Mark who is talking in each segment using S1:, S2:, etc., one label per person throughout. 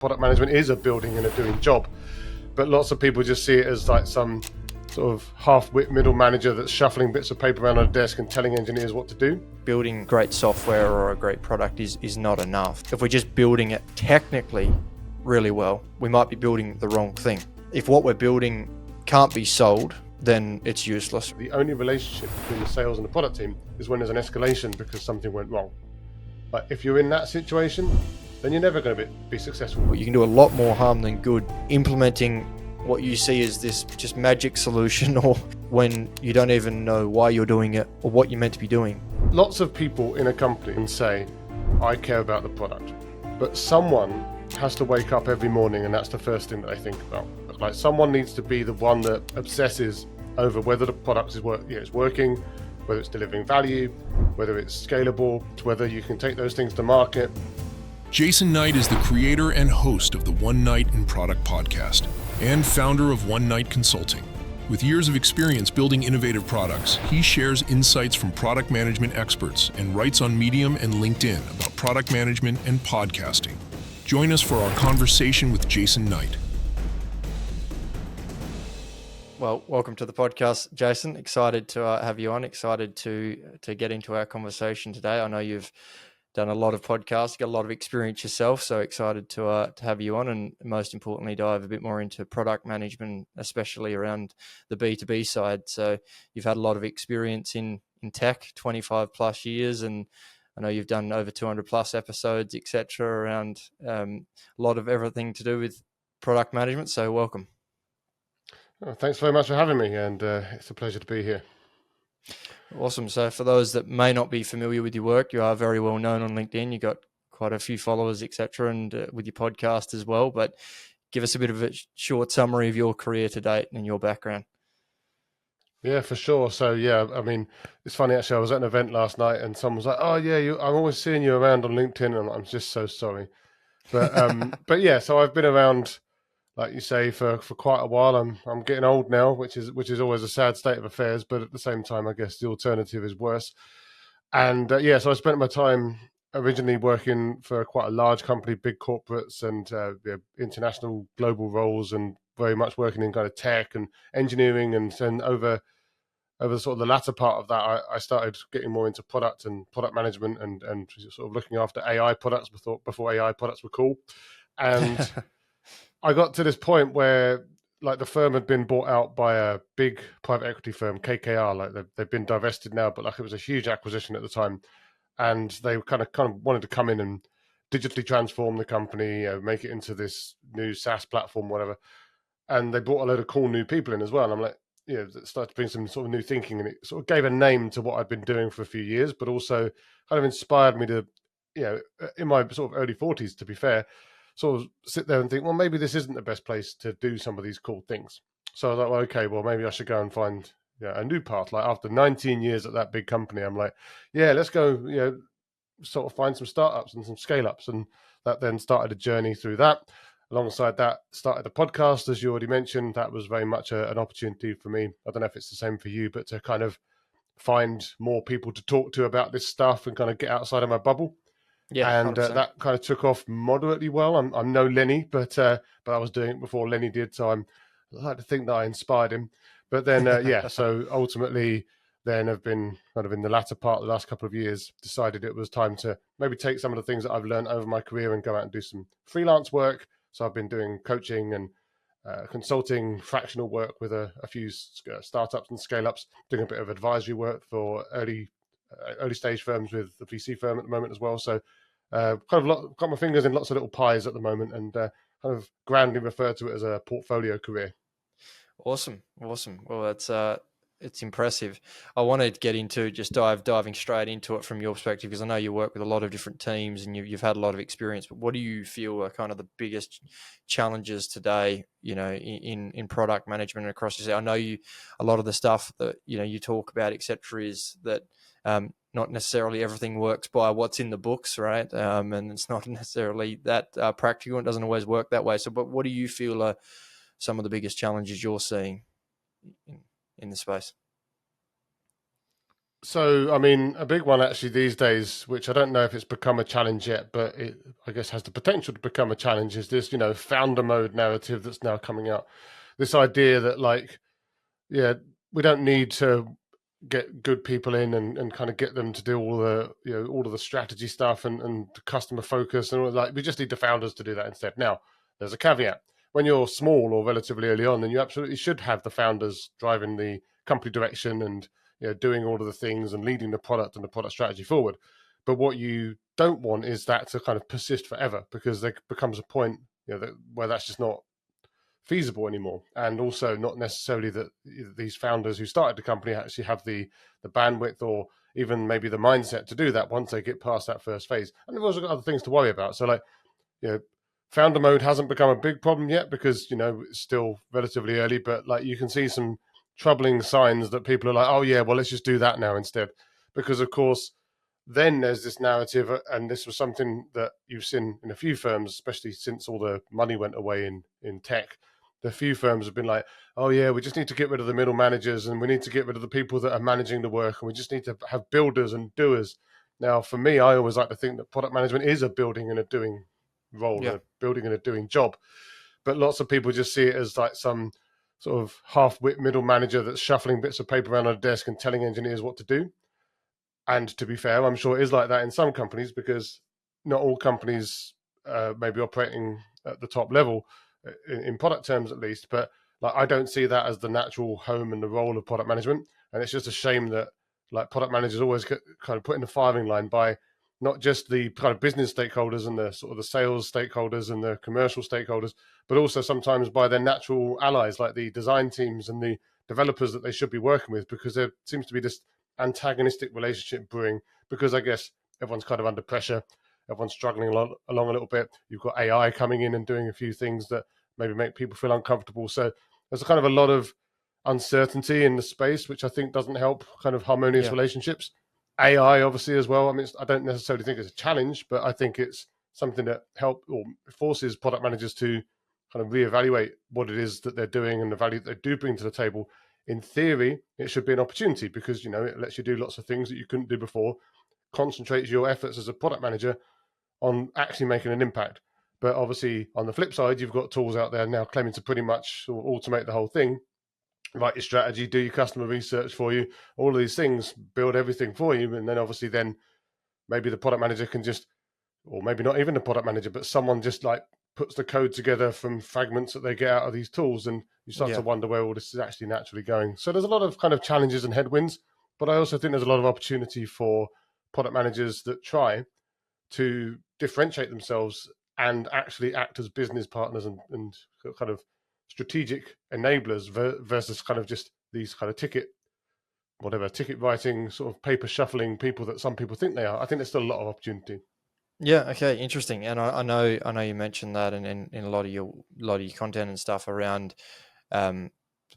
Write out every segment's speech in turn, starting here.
S1: product management is a building and a doing job, but lots of people just see it as like some sort of half-wit middle manager that's shuffling bits of paper around on a desk and telling engineers what to do.
S2: Building great software or a great product is not enough. If we're just building it technically really well, we might be building the wrong thing. If what we're building can't be sold, then it's useless.
S1: The only relationship between the sales and the product team is when there's an escalation because something went wrong. But if you're in that situation, then you're never going to be successful.
S2: You can do a lot more harm than good implementing what you see as this just magic solution, or when you don't even know why you're doing it or what you're meant to be doing.
S1: Lots of people in a company can say, I care about the product, but someone has to wake up every morning and that's the first thing that they think about. Like, someone needs to be the one that obsesses over whether the product is working, whether it's delivering value, whether it's scalable, whether you can take those things to market.
S3: Jason Knight is the creator and host of the OneKnight in Product podcast and founder of OneKnight Consulting. With years of experience building innovative products, he shares insights from product management experts and writes on Medium and LinkedIn about product management and podcasting. Join us for our conversation with Jason Knight.
S2: Well, welcome to the podcast, Jason. Excited to have you on. Excited to get into our conversation today. I know you've done a lot of podcasts, got a lot of experience yourself, so excited to have you on, and most importantly, dive a bit more into product management, especially around the B2B side. So you've had a lot of experience in tech, 25 plus years, and I know you've done over 200 plus episodes, etc., around a lot of everything to do with product management. So welcome.
S1: Oh, thanks very much for having me, and it's a pleasure to be here.
S2: Awesome. So for those that may not be familiar with your work, you are very well known on LinkedIn. You got quite a few followers, etc., and with your podcast as well. But give us a bit of a short summary of your career to date and your background.
S1: Yeah, for sure. So yeah, I mean, it's funny actually. I was at an event last night, and someone was like, "Oh yeah, I'm always seeing you around on LinkedIn," and I'm just so sorry. But but yeah, so I've been around, like you say, for quite a while. I'm getting old now, which is always a sad state of affairs. But at the same time, I guess the alternative is worse. And yeah, so I spent my time originally working for quite a large company, big corporates, and international global roles, and very much working in kind of tech and engineering. And then over sort of the latter part of that, I started getting more into product and product management, and sort of looking after AI products before AI products were cool. And I got to this point where, like, the firm had been bought out by a big private equity firm, KKR. Like, they've been divested now, but like, it was a huge acquisition at the time, and they kind of wanted to come in and digitally transform the company, make it into this new SaaS platform, whatever. And they brought a load of cool new people in as well. And I'm like, it started to bring some sort of new thinking, and it sort of gave a name to what I'd been doing for a few years, but also kind of inspired me to, in my sort of early 40s, to be fair, sort of sit there and think, well, maybe this isn't the best place to do some of these cool things. So I was like, well, okay, well, maybe I should go and find a new path. Like, after 19 years at that big company, I'm like, yeah, let's go, sort of find some startups and some scale ups. And that then started a journey through that. Alongside that, started a podcast, as you already mentioned. That was very much an opportunity for me. I don't know if it's the same for you, but to kind of find more people to talk to about this stuff and kind of get outside of my bubble.
S2: Yeah,
S1: and that kind of took off moderately well. I'm no Lenny, but I was doing it before Lenny did, so I like to think that I inspired him. But then, so ultimately, then I've been kind of in the latter part of the last couple of years, decided it was time to maybe take some of the things that I've learned over my career and go out and do some freelance work. So I've been doing coaching and consulting, fractional work with a few startups and scale-ups, doing a bit of advisory work for early stage firms with the VC firm at the moment as well. So got my fingers in lots of little pies at the moment, and kind of grandly refer to it as a portfolio career.
S2: Awesome. Well, it's impressive. I wanted to get into just diving straight into it from your perspective, because I know you work with a lot of different teams and you've had a lot of experience. But what do you feel are kind of the biggest challenges today, in product management across this? I know a lot of the stuff that you talk about, etc., is that not necessarily everything works by what's in the books, right? And it's not necessarily that practical. It doesn't always work that way. So, but what do you feel are some of the biggest challenges you're seeing in the space?
S1: So, I mean, a big one actually these days, which I don't know if it's become a challenge yet, but it, I guess, has the potential to become a challenge, is this, founder mode narrative that's now coming out. This idea that, like, yeah, we don't need to get good people in and kind of get them to do all the, all of the strategy stuff and the customer focus and all like, we just need the founders to do that instead. Now, there's a caveat. When you're small or relatively early on, then you absolutely should have the founders driving the company direction and doing all of the things and leading the product and the product strategy forward. But what you don't want is that to kind of persist forever, because there becomes a point where that's just not feasible anymore, and also not necessarily that these founders who started the company actually have the bandwidth or even maybe the mindset to do that once they get past that first phase. And they've also got other things to worry about. So, like, founder mode hasn't become a big problem yet because it's still relatively early, but like you can see some troubling signs that people are like, oh yeah, well, let's just do that now instead. Because of course then there's this narrative, and this was something that you've seen in a few firms, especially since all the money went away in tech. The few firms have been like, oh yeah, we just need to get rid of the middle managers and we need to get rid of the people that are managing the work, and we just need to have builders and doers. Now, for me, I always like to think that product management is a building and a doing role,
S2: Yeah.
S1: and a building and a doing job. But lots of people just see it as like some sort of half-wit middle manager that's shuffling bits of paper around on a desk and telling engineers what to do. And to be fair, I'm sure it is like that in some companies, because not all companies may be operating at the top level in product terms, at least. But like, I don't see that as the natural home and the role of product management. And it's just a shame that like product managers always get kind of put in the firing line by not just the kind of business stakeholders and the sort of the sales stakeholders and the commercial stakeholders, but also sometimes by their natural allies like the design teams and the developers that they should be working with, because there seems to be this antagonistic relationship brewing, because I guess everyone's kind of under pressure. Everyone's struggling along a little bit. You've got AI coming in and doing a few things that maybe make people feel uncomfortable. So there's kind of a lot of uncertainty in the space, which I think doesn't help kind of harmonious relationships. AI, obviously, as well. I mean, I don't necessarily think it's a challenge, but I think it's something that helps or forces product managers to kind of reevaluate what it is that they're doing and the value that they do bring to the table. In theory, it should be an opportunity, because it lets you do lots of things that you couldn't do before, concentrates your efforts as a product manager on actually making an impact. But obviously, on the flip side, you've got tools out there now claiming to pretty much automate the whole thing, write your strategy, do your customer research for you, all of these things, build everything for you. And then obviously then maybe the product manager can just, or maybe not even the product manager, but someone just like puts the code together from fragments that they get out of these tools, and you start to wonder where all this is actually naturally going. So there's a lot of kind of challenges and headwinds, but I also think there's a lot of opportunity for product managers that try to differentiate themselves and actually act as business partners and kind of strategic enablers versus kind of just these kind of ticket writing, sort of paper shuffling people that some people think they are. I think there's still a lot of opportunity.
S2: Yeah. Okay. Interesting. And I know you mentioned that in a lot of your content and stuff around,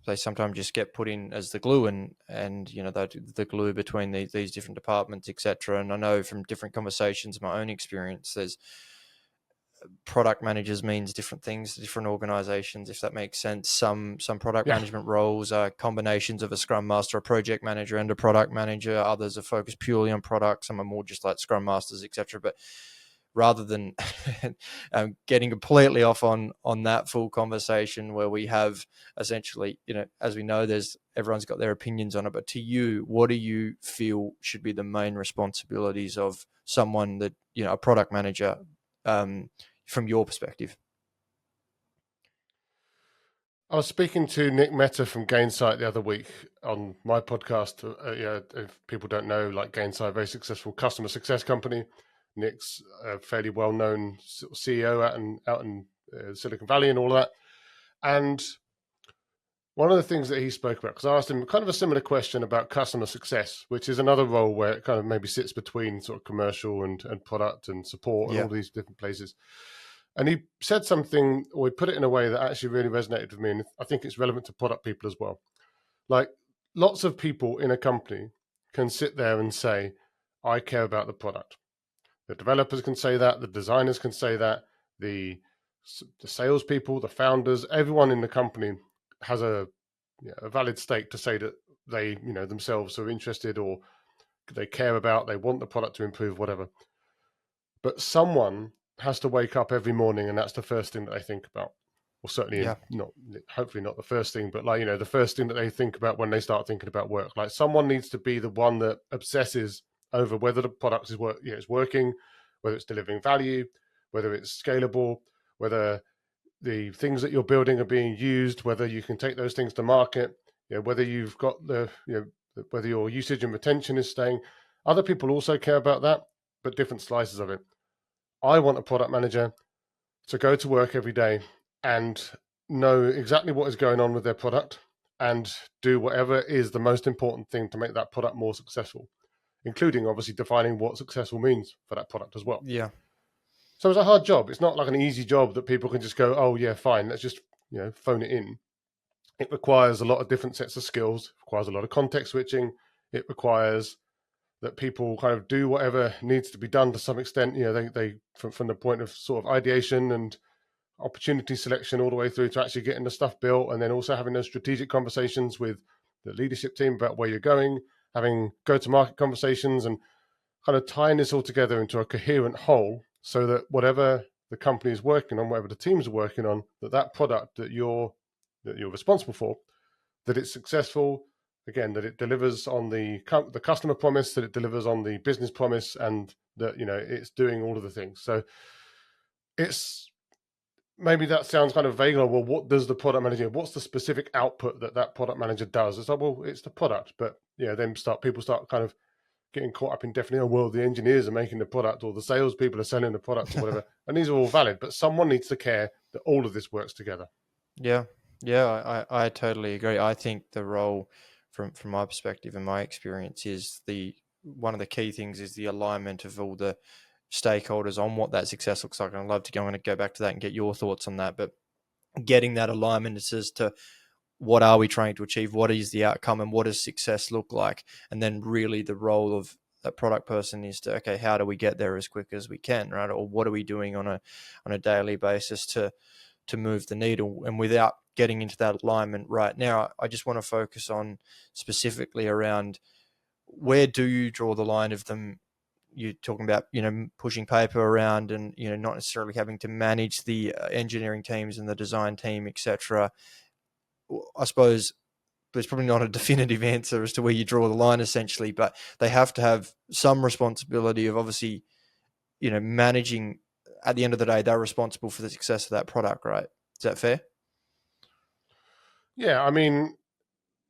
S2: they sometimes just get put in as the glue and the glue between these different departments, etc. And I know from different conversations, my own experience, there's product managers means different things to different organizations, if that makes sense. Some product management roles are combinations of a scrum master, a project manager, and a product manager. Others are focused purely on product. Some are more just like scrum masters, etc. But rather than getting completely off on that full conversation where we have essentially, as we know, everyone's got their opinions on it. But to you, what do you feel should be the main responsibilities of someone that, a product manager, from your perspective?
S1: I was speaking to Nick Mehta from Gainsight the other week on my podcast. If people don't know, like Gainsight, very successful customer success company. Nick's a fairly well-known CEO out in Silicon Valley and all of that. And one of the things that he spoke about, because I asked him kind of a similar question about customer success, which is another role where it kind of maybe sits between sort of commercial and product and support and all these different places. And he said something, or he put it in a way that actually really resonated with me. And I think it's relevant to product people as well. Like, lots of people in a company can sit there and say, I care about the product. The developers can say that, the designers can say that, the salespeople, the founders, everyone in the company has a valid stake to say that they, themselves are interested or they care about, they want the product to improve, whatever. But someone has to wake up every morning, and that's the first thing that they think about. Well, certainly not, hopefully not the first thing, but like, the first thing that they think about when they start thinking about work. Like, someone needs to be the one that obsesses over whether the product is it's working, whether it's delivering value, whether it's scalable, whether the things that you're building are being used, whether you can take those things to market, whether you've got whether your usage and retention is staying. Other people also care about that, but different slices of it. I want a product manager to go to work every day and know exactly what is going on with their product and do whatever is the most important thing to make that product more successful, including obviously defining what successful means for that product as well.
S2: Yeah.
S1: So it's a hard job. It's not like an easy job that people can just go, oh yeah, fine, let's just phone it in. It requires a lot of different sets of skills. It requires a lot of context switching. It requires that people kind of do whatever needs to be done to some extent. They from the point of sort of ideation and opportunity selection all the way through to actually getting the stuff built, and then also having those strategic conversations with the leadership team about where you're going, having go-to-market conversations, and kind of tying this all together into a coherent whole so that whatever the company is working on, whatever the teams are working on, that product that you're responsible for, that it's successful, again, that it delivers on the customer promise, that it delivers on the business promise, and that it's doing all of the things. So it's, maybe that sounds kind of vague. Well, what does the product manager, what's the specific output that product manager does? It's like, well, it's the product, but then people start kind of getting caught up in definitely, well, the engineers are making the product, or the salespeople are selling the product, or whatever. And these are all valid, but someone needs to care that all of this works together.
S2: Yeah, I totally agree. I think the role, from my perspective and my experience, is one of the key things is the alignment of all the stakeholders on what that success looks like. And I'd love to go back to that and get your thoughts on that. But getting that alignment as to what are we trying to achieve, what is the outcome, and what does success look like, and then really the role of that product person is to, okay, how do we get there as quick as we can, right? Or what are we doing on a daily basis to move the needle? And without getting into that alignment right now, I just want to focus on specifically around, where do you draw the line of them? You're talking about, pushing paper around and, not necessarily having to manage the engineering teams and the design team, etc. I suppose there's probably not a definitive answer as to where you draw the line, essentially, but they have to have some responsibility of obviously, managing. At the end of the day, they're responsible for the success of that product, right? Is that fair?
S1: Yeah, I mean,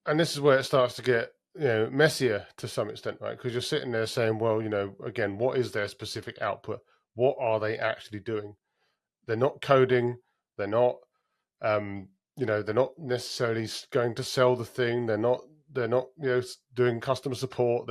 S1: and this is where it starts to get messier to some extent, right? Because you're sitting there saying, well, again, what is their specific output? What are they actually doing? They're not coding. They're not, they're not necessarily going to sell the thing. They're not, doing customer support.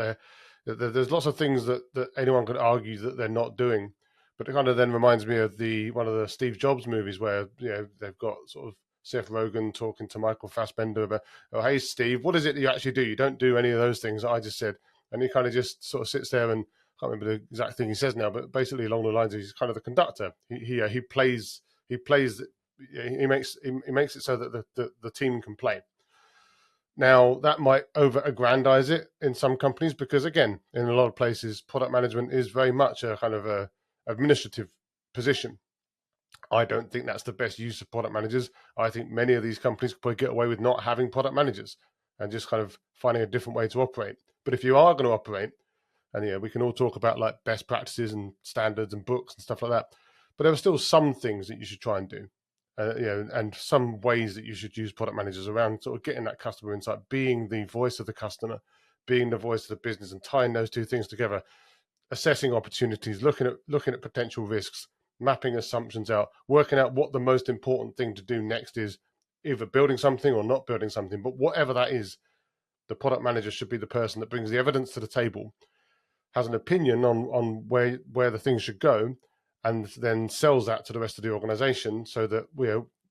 S1: There's lots of things that anyone could argue that they're not doing. But it kind of then reminds me of one of the Steve Jobs movies where they've got sort of Seth Rogen talking to Michael Fassbender about, oh, hey, Steve, what is it that you actually do? You don't do any of those things that I just said. And he kind of just sort of sits there, and I can't remember the exact thing he says now, but basically along the lines of, he's kind of the conductor. He makes it so that the team can play. Now, that might over-aggrandize it in some companies because, again, in a lot of places, product management is very much a kind of a administrative position. I don't think that's the best use of product managers. I think many of these companies could probably get away with not having product managers and just kind of finding a different way to operate. But if you are going to operate, and we can all talk about like best practices and standards and books and stuff like that, but there are still some things that you should try and do. And some ways that you should use product managers around sort of getting that customer insight, being the voice of the customer, being the voice of the business, and tying those two things together, assessing opportunities, looking at potential risks, mapping assumptions out, working out what the most important thing to do next is, either building something or not building something. But whatever that is, the product manager should be the person that brings the evidence to the table, has an opinion on where the things should go, and then sells that to the rest of the organization so that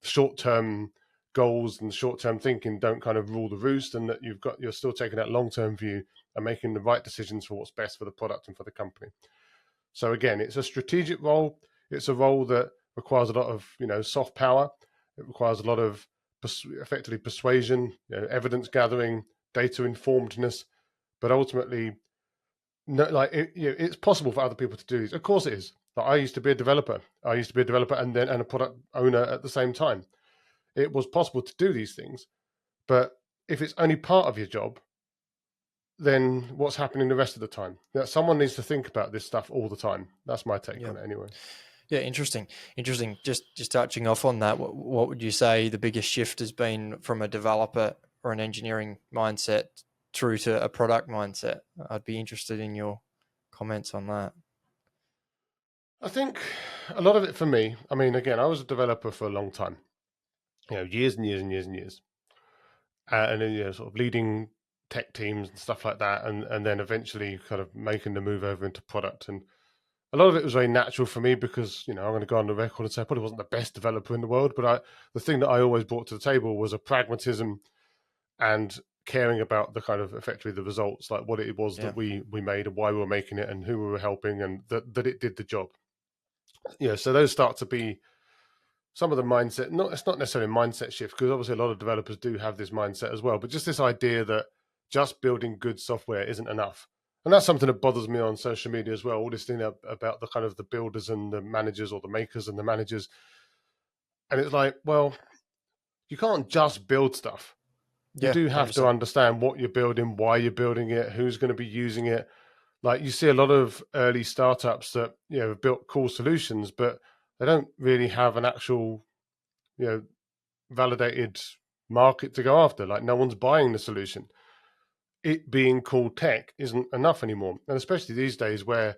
S1: short-term goals and short-term thinking don't kind of rule the roost, and that you're still taking that long-term view and making the right decisions for what's best for the product and for the company. So again, it's a strategic role. It's a role that requires a lot of soft power. It requires a lot of effectively persuasion, evidence gathering, data informedness. But ultimately, no, like it's possible for other people to do these. Of course it is. But I used to be a developer. And then a product owner at the same time. It was possible to do these things, but if it's only part of your job, then what's happening the rest of the time? Someone needs to think about this stuff all the time. That's my take on it anyway.
S2: Yeah, interesting. Just touching off on that, what would you say the biggest shift has been from a developer or an engineering mindset through to a product mindset? I'd be interested in your comments on that.
S1: I think a lot of it for me, I mean, again, I was a developer for a long time, years and years and years and years. And then, sort of leading tech teams and stuff like that. And then eventually kind of making the move over into product. And a lot of it was very natural for me because, I'm going to go on the record and say I probably wasn't the best developer in the world, but the thing that I always brought to the table was a pragmatism and caring about the kind of effectively the results, like what it was that we made and why we were making it and who we were helping and that it did the job. So those start to be some of the mindset. It's not necessarily a mindset shift because obviously a lot of developers do have this mindset as well, but just this idea that just building good software isn't enough. And that's something that bothers me on social media as well. All this thing about the kind of the builders and the managers, or the makers and the managers. And it's like, well, you can't just build stuff. You do have 100%. To understand what you're building, why you're building it, who's going to be using it. Like you see a lot of early startups that, have built cool solutions, but they don't really have an actual, validated market to go after. Like no one's buying the solution. It being cool tech isn't enough anymore. And especially these days where,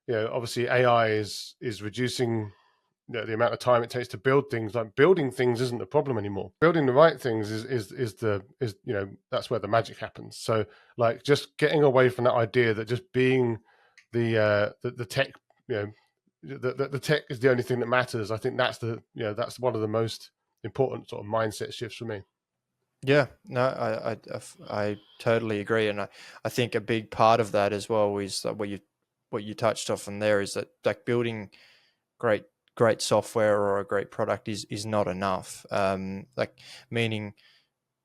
S1: obviously AI is reducing the amount of time it takes to build things. Like building things isn't the problem anymore. Building the right things is that's where the magic happens. So like just getting away from that idea that just being the tech, the tech is the only thing that matters. I think that's that's one of the most important sort of mindset shifts for me.
S2: Yeah, no, I totally agree, and I think a big part of that as well is what you touched off on there is that like building great software or a great product is not enough. Like meaning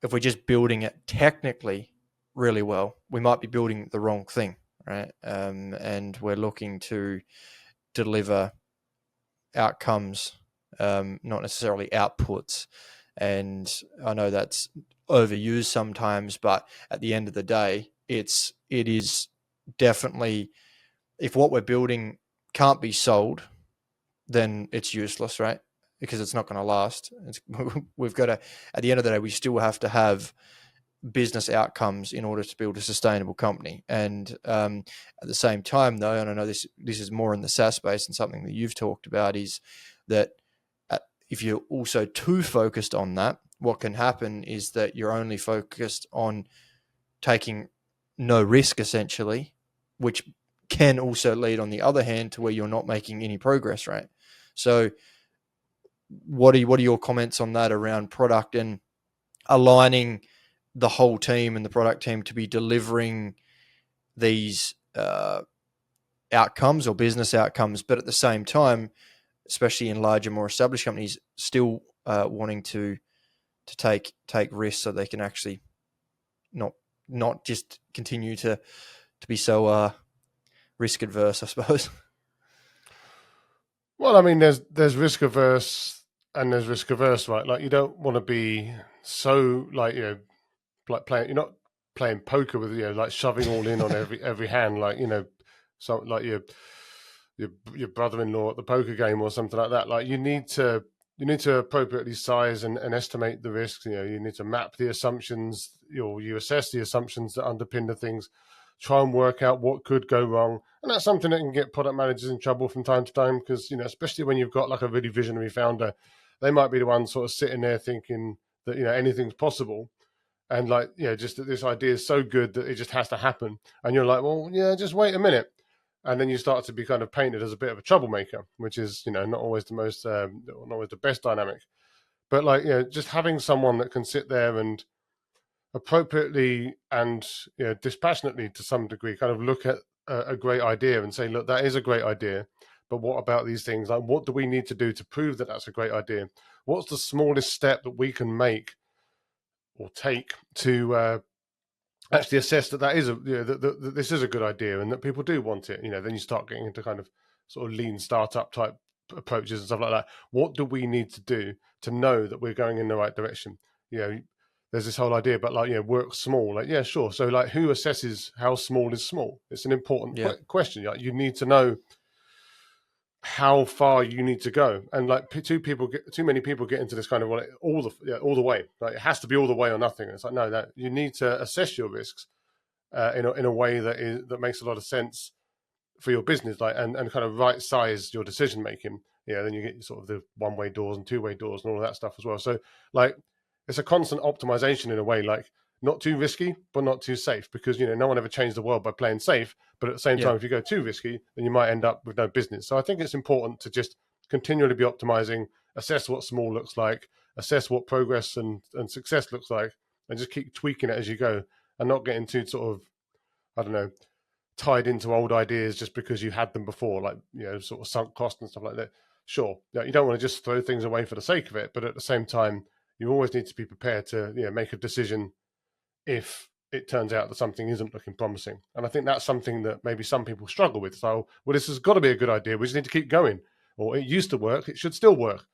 S2: if we're just building it technically really well, we might be building the wrong thing, right? And we're looking to deliver outcomes, not necessarily outputs. And I know that's overused sometimes, but at the end of the day, it is definitely, if what we're building can't be sold, then it's useless, right? Because it's not going to last. We've got to, at the end of the day, we still have to have business outcomes in order to build a sustainable company. And at the same time, though, and I know this is more in the SaaS space and something that you've talked about, is that if you're also too focused on that, what can happen is that you're only focused on taking no risk, essentially, which can also lead, on the other hand, to where you're not making any progress, right? So what are your comments on that around product and aligning the whole team and the product team to be delivering these outcomes or business outcomes, but at the same time, especially in larger, more established companies, still wanting to take risks so they can actually not just continue to be so risk adverse, I suppose.
S1: Well, I mean, there's risk averse and there's risk averse, right? Like you don't want to be so like like playing. You're not playing poker with like shoving all in on every hand, like so like your brother-in-law at the poker game or something like that. Like you need to appropriately size and estimate the risks. You need to map the assumptions. You assess the assumptions that underpin the things. Try and work out what could go wrong, and that's something that can get product managers in trouble from time to time because especially when you've got like a really visionary founder, they might be the ones sort of sitting there thinking that anything's possible, and like just that this idea is so good that it just has to happen, and you're like, well, yeah, just wait a minute. And then you start to be kind of painted as a bit of a troublemaker, which is, not always the most, not always the best dynamic. But like, just having someone that can sit there and appropriately and dispassionately to some degree kind of look at a great idea and say, look, that is a great idea. But what about these things? Like, what do we need to do to prove that that's a great idea? What's the smallest step that we can make or take to actually assess that is that this is a good idea and that people do want it, then you start getting into kind of sort of lean startup type approaches and stuff like that. What do we need to do to know that we're going in the right direction? There's this whole idea about work small. Like, yeah, sure. So like, who assesses how small is small? It's an important question. Like, you need to know how far you need to go, and like too many people get into this kind of all the way. Like, it has to be all the way or nothing. It's like, no, that you need to assess your risks in a way that makes a lot of sense for your business, like and kind of right size your decision making. Then you get sort of the one-way doors and two-way doors and all of that stuff as well. So like, it's a constant optimization in a way, like not too risky but not too safe, because no one ever changed the world by playing safe. But at the same time, if you go too risky, then you might end up with no business. So I think it's important to just continually be optimizing, assess what small looks like, assess what progress and success looks like, and just keep tweaking it as you go, and not getting too sort of, I don't know, tied into old ideas just because you had them before, like sort of sunk cost and stuff like that. Sure, you don't want to just throw things away for the sake of it, but at the same time, you always need to be prepared to make a decision if it turns out that something isn't looking promising. And I think that's something that maybe some people struggle with. So, well, this has got to be a good idea. We just need to keep going. Or it used to work. It should still work.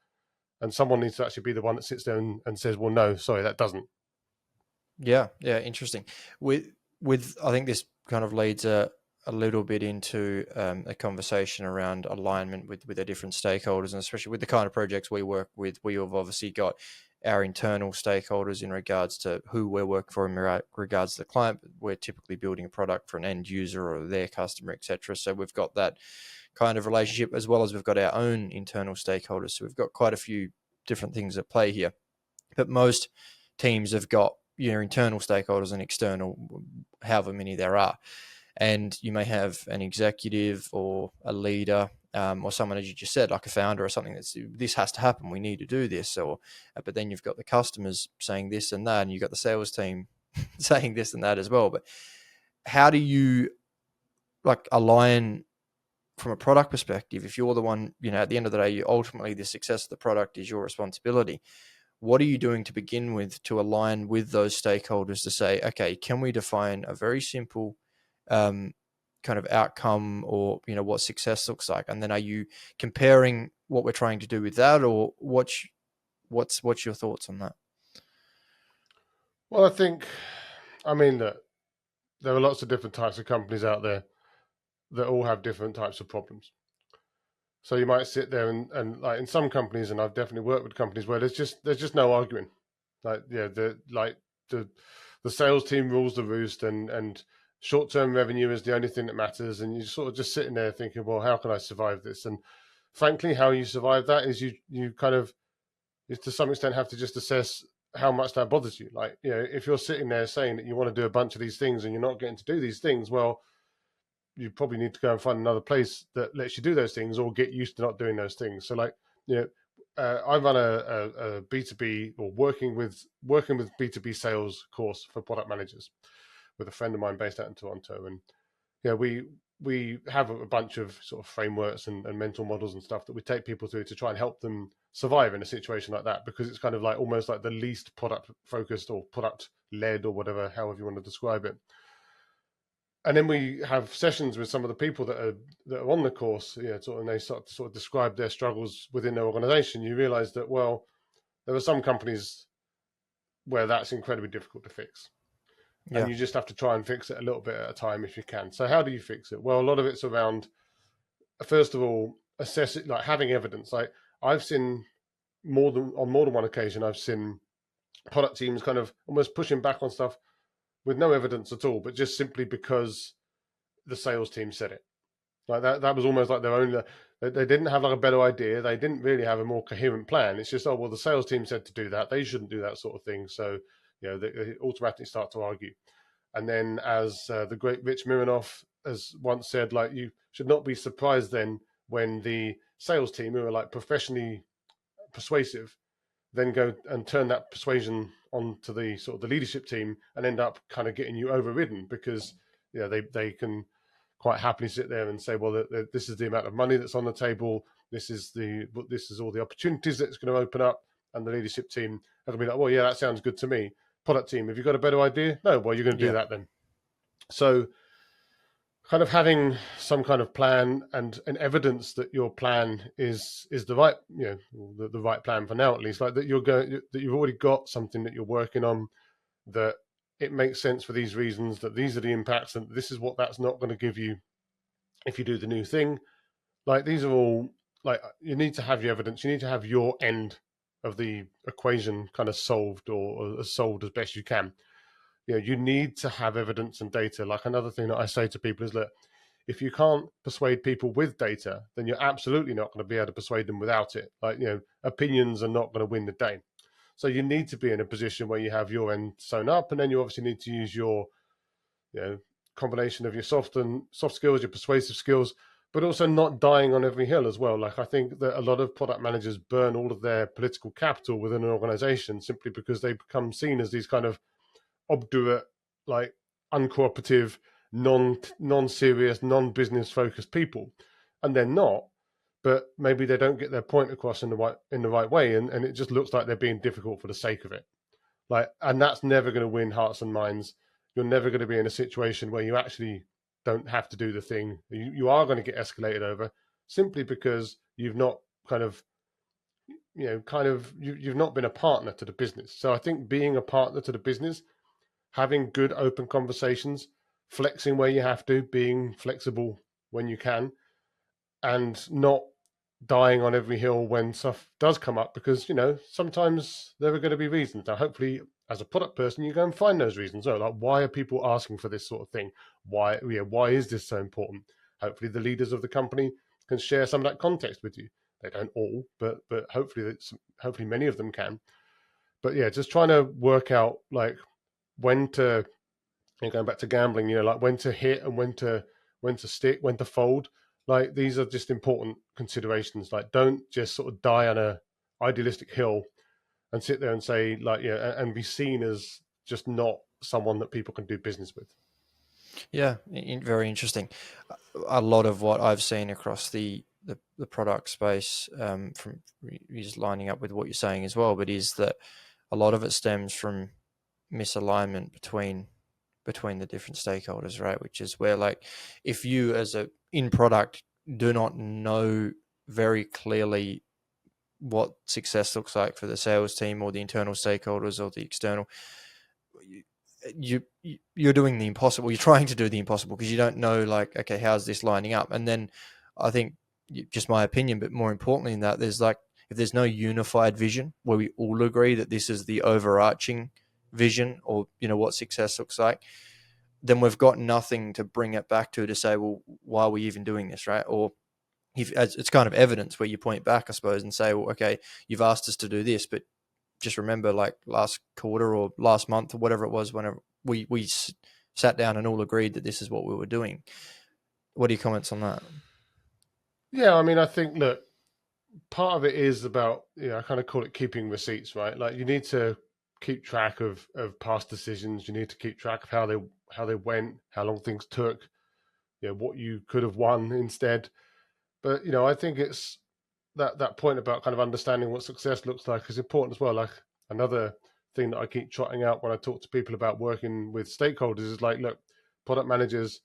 S1: And someone needs to actually be the one that sits there and says, well, no, sorry, that doesn't.
S2: Yeah. Interesting. With I think this kind of leads a little bit into a conversation around alignment with the different stakeholders, and especially with the kind of projects we work with. We have obviously got our internal stakeholders in regards to who we're working for in regards to the client. We're typically building a product for an end user or their customer, etc. So we've got that kind of relationship, as well as we've got our own internal stakeholders. So we've got quite a few different things at play here. But most teams have got internal stakeholders and external, however many there are. And you may have an executive or a leader, or someone, as you just said, like a founder or something, this has to happen, we need to do this. But then you've got the customers saying this and that, and you've got the sales team saying this and that as well. But how do you align from a product perspective? If you're the one, at the end of the day, ultimately the success of the product is your responsibility. What are you doing to begin with to align with those stakeholders to say, okay, can we define a very simple kind of outcome, or what success looks like, and then are you comparing what we're trying to do with that, or what's your thoughts on that?
S1: Well, I mean that there are lots of different types of companies out there that all have different types of problems. So you might sit there and like in some companies, and I've definitely worked with companies where there's just no arguing. Like, the sales team rules the roost, and short-term revenue is the only thing that matters, and you're sort of just sitting there thinking, well, how can I survive this? And frankly, how you survive that is you kind of, to some extent, have to just assess how much that bothers you. Like, if you're sitting there saying that you want to do a bunch of these things and you're not getting to do these things, well, you probably need to go and find another place that lets you do those things, or get used to not doing those things. So like, I run a B2B, or working with B2B sales course for product managers with a friend of mine based out in Toronto. And we have a bunch of sort of frameworks and mental models and stuff that we take people through to try and help them survive in a situation like that, because it's kind of like almost like the least product focused or product led, or whatever, however you want to describe it. And then we have sessions with some of the people that are on the course, and they sort of describe their struggles within their organization. You realize that, well, there are some companies where that's incredibly difficult to fix. And you just have to try and fix it a little bit at a time if you can. So how do you fix it? Well, a lot of it's around, first of all, assess it, like having evidence. Like, I've seen on more than one occasion, I've seen product teams kind of almost pushing back on stuff with no evidence at all, but just simply because the sales team said it. Like that was almost like their own, they didn't have like a better idea. They didn't really have a more coherent plan. It's just, oh, well, the sales team said to do that. They shouldn't do that sort of thing. So, they automatically start to argue. And then, as the great Rich Mironoff has once said, like, you should not be surprised then when the sales team, who are like professionally persuasive, then go and turn that persuasion onto the sort of the leadership team and end up kind of getting you overridden, because they can quite happily sit there and say, well, this is the amount of money that's on the table, this is all the opportunities that's going to open up, and the leadership team are going to be like, well, yeah, that sounds good to me. product team, have you got a better idea? No, well, you're going to do
S2: Yeah.
S1: that then. So kind of having some kind of plan and evidence that your plan is the right, the right plan for now, at least, like that you've already got something that you're working on, that it makes sense for these reasons, that these are the impacts, and this is what that's not going to give you if you do the new thing. Like, these are all, like, you need to have your evidence, you need to have your end of the equation kind of solved, or solved as best you can. You need to have evidence and data. Like, another thing that I say to people is that if you can't persuade people with data, then you're absolutely not going to be able to persuade them without it. Like, opinions are not going to win the day. So you need to be in a position where you have your end sewn up, and then you obviously need to use your, combination of your soft skills, your persuasive skills, but also not dying on every hill as well. Like, I think that a lot of product managers burn all of their political capital within an organization simply because they become seen as these kind of obdurate, like, uncooperative, non-serious, non-business focused people, and they're not. But maybe they don't get their point across in the right way, and it just looks like they're being difficult for the sake of it. Like, and that's never going to win hearts and minds. You're never going to be in a situation where you actually don't have to do the thing. You are going to get escalated over, simply because you've not you've not been a partner to the business. So I think being a partner to the business, having good open conversations, flexing where you have to, being flexible when you can, and not dying on every hill when stuff does come up, because sometimes there are going to be reasons. Now, hopefully, as a product person, you go and find those reasons. So, like, why are people asking for this sort of thing? Why is this so important? Hopefully, the leaders of the company can share some of that context with you. They don't all, but hopefully many of them can. But yeah, just trying to work out, like, when to, going back to gambling, like, when to hit and when to stick, when to fold. Like, these are just important considerations. Like, don't just sort of die on a idealistic hill and sit there and say, like, and be seen as just not someone that people can do business with.
S2: Yeah, very interesting. A lot of what I've seen across the product space, from is lining up with what you're saying as well, but is that a lot of it stems from misalignment between the different stakeholders, right? Which is where, like, if you as a in product do not know very clearly what success looks like for the sales team or the internal stakeholders or the external, you're doing the impossible. You're trying to do the impossible because you don't know, like, okay, how's this lining up? And then I think, just my opinion, but more importantly than that, there's, like, if there's no unified vision where we all agree that this is the overarching vision, or what success looks like, then we've got nothing to bring it back to say, well, why are we even doing this, right? Or if it's kind of evidence where you point back, I suppose, and say, well, okay, you've asked us to do this, but just remember, like, last quarter or last month or whatever it was, whenever we sat down and all agreed that this is what we were doing. What are your comments on that?
S1: Yeah, I mean, I think, look, part of it is about, I kind of call it keeping receipts, right? Like, you need to keep track of past decisions. You need to keep track of how they went, how long things took, what you could have won instead. But I think it's that point about kind of understanding what success looks like is important as well. Like, another thing that I keep trotting out when I talk to people about working with stakeholders is, like, look, product managers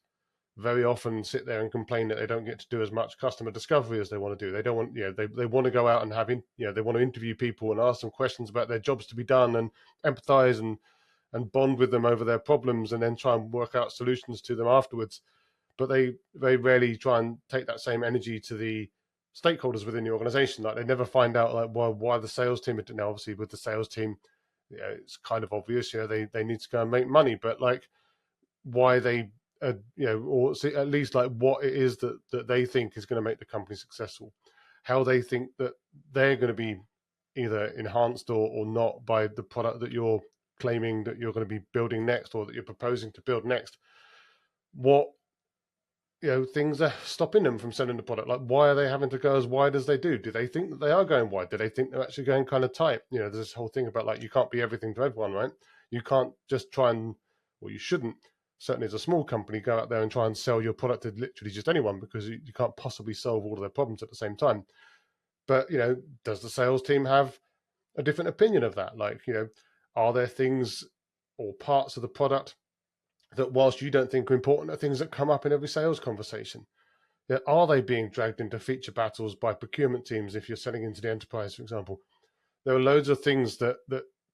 S1: very often sit there and complain that they don't get to do as much customer discovery as they want to do. They don't want, they want to go out and they want to interview people and ask them questions about their jobs to be done, and empathize and bond with them over their problems, and then try and work out solutions to them afterwards. But they rarely try and take that same energy to the stakeholders within the organization. Like, they never find out, like, why the sales team. Now, obviously, with the sales team, it's kind of obvious. They need to go and make money, but, like, why they, or see, at least, like, what it is that they think is going to make the company successful, how they think that they're going to be either enhanced or not by the product that you're claiming that you're going to be building next, or that you're proposing to build next. What things are stopping them from selling the product. Like, why are they having to go as wide as they do? Do they think that they are going wide? Do they think they're actually going kind of tight? There's this whole thing about, like, you can't be everything to everyone, right? You can't just try and, well, you shouldn't, certainly as a small company, go out there and try and sell your product to literally just anyone, because you can't possibly solve all of their problems at the same time. But, does the sales team have a different opinion of that? Like, are there things or parts of the product that, whilst you don't think are important, are things that come up in every sales conversation. Yeah, are they being dragged into feature battles by procurement teams if you're selling into the enterprise, for example? There are loads of things that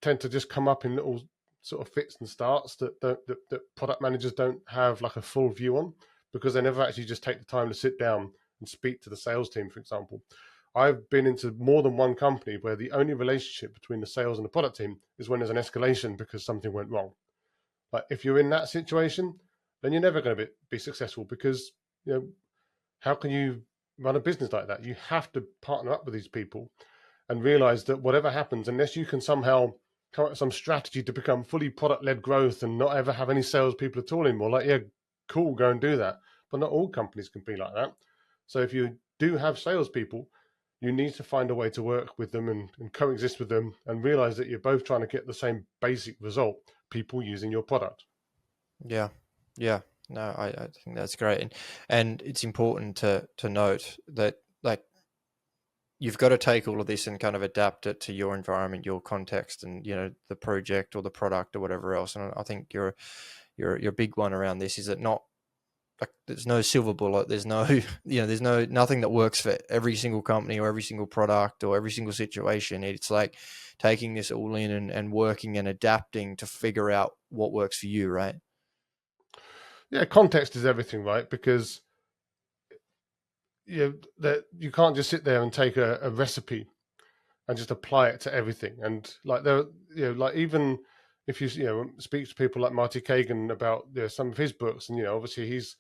S1: tend to just come up in little sort of fits and starts that product managers don't have like a full view on, because they never actually just take the time to sit down and speak to the sales team, for example. I've been into more than one company where the only relationship between the sales and the product team is when there's an escalation because something went wrong. Like, if you're in that situation, then you're never going to be successful, because, you know, how can you run a business like that? You have to partner up with these people and realize that whatever happens, unless you can somehow come up with some strategy to become fully product-led growth and not ever have any salespeople at all anymore, like, yeah, cool, go and do that. But not all companies can be like that. So if you do have salespeople, you need to find a way to work with them and coexist with them, and realize that you're both trying to get the same basic result: people using your product.
S2: Yeah. No, I think that's great. And it's important to note that, like, you've got to take all of this and kind of adapt it to your environment, your context, and, you know, the project or the product or whatever else. And I think your big one around this is that not, like, there's no silver bullet. There's no, you know, there's nothing that works for every single company or every single product or every single situation. It's like taking this all in and working and adapting to figure out what works for you, right?
S1: Yeah, context is everything, right? Because that you can't just sit there and take a recipe and just apply it to everything. And like, there, like, even if you speak to people like Marty Kagan about some of his books, and obviously he's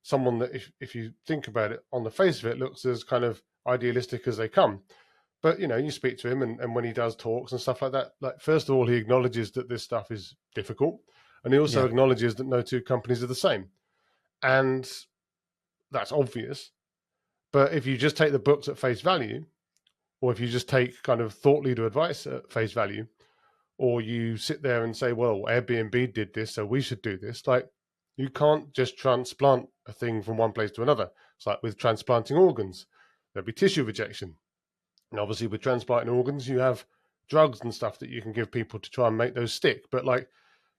S1: someone that, if you think about it, on the face of it, looks as kind of idealistic as they come. But you speak to him, and when he does talks and stuff like that, like, first of all, he acknowledges that this stuff is difficult, and he also acknowledges that no two companies are the same, and that's obvious. But if you just take the books at face value, or if you just take kind of thought leader advice at face value, or you sit there and say, well, Airbnb did this, so we should do this, like, you can't just transplant a thing from one place to another. It's like with transplanting organs, there'll be tissue rejection. And obviously with transplanting organs, you have drugs and stuff that you can give people to try and make those stick. But like,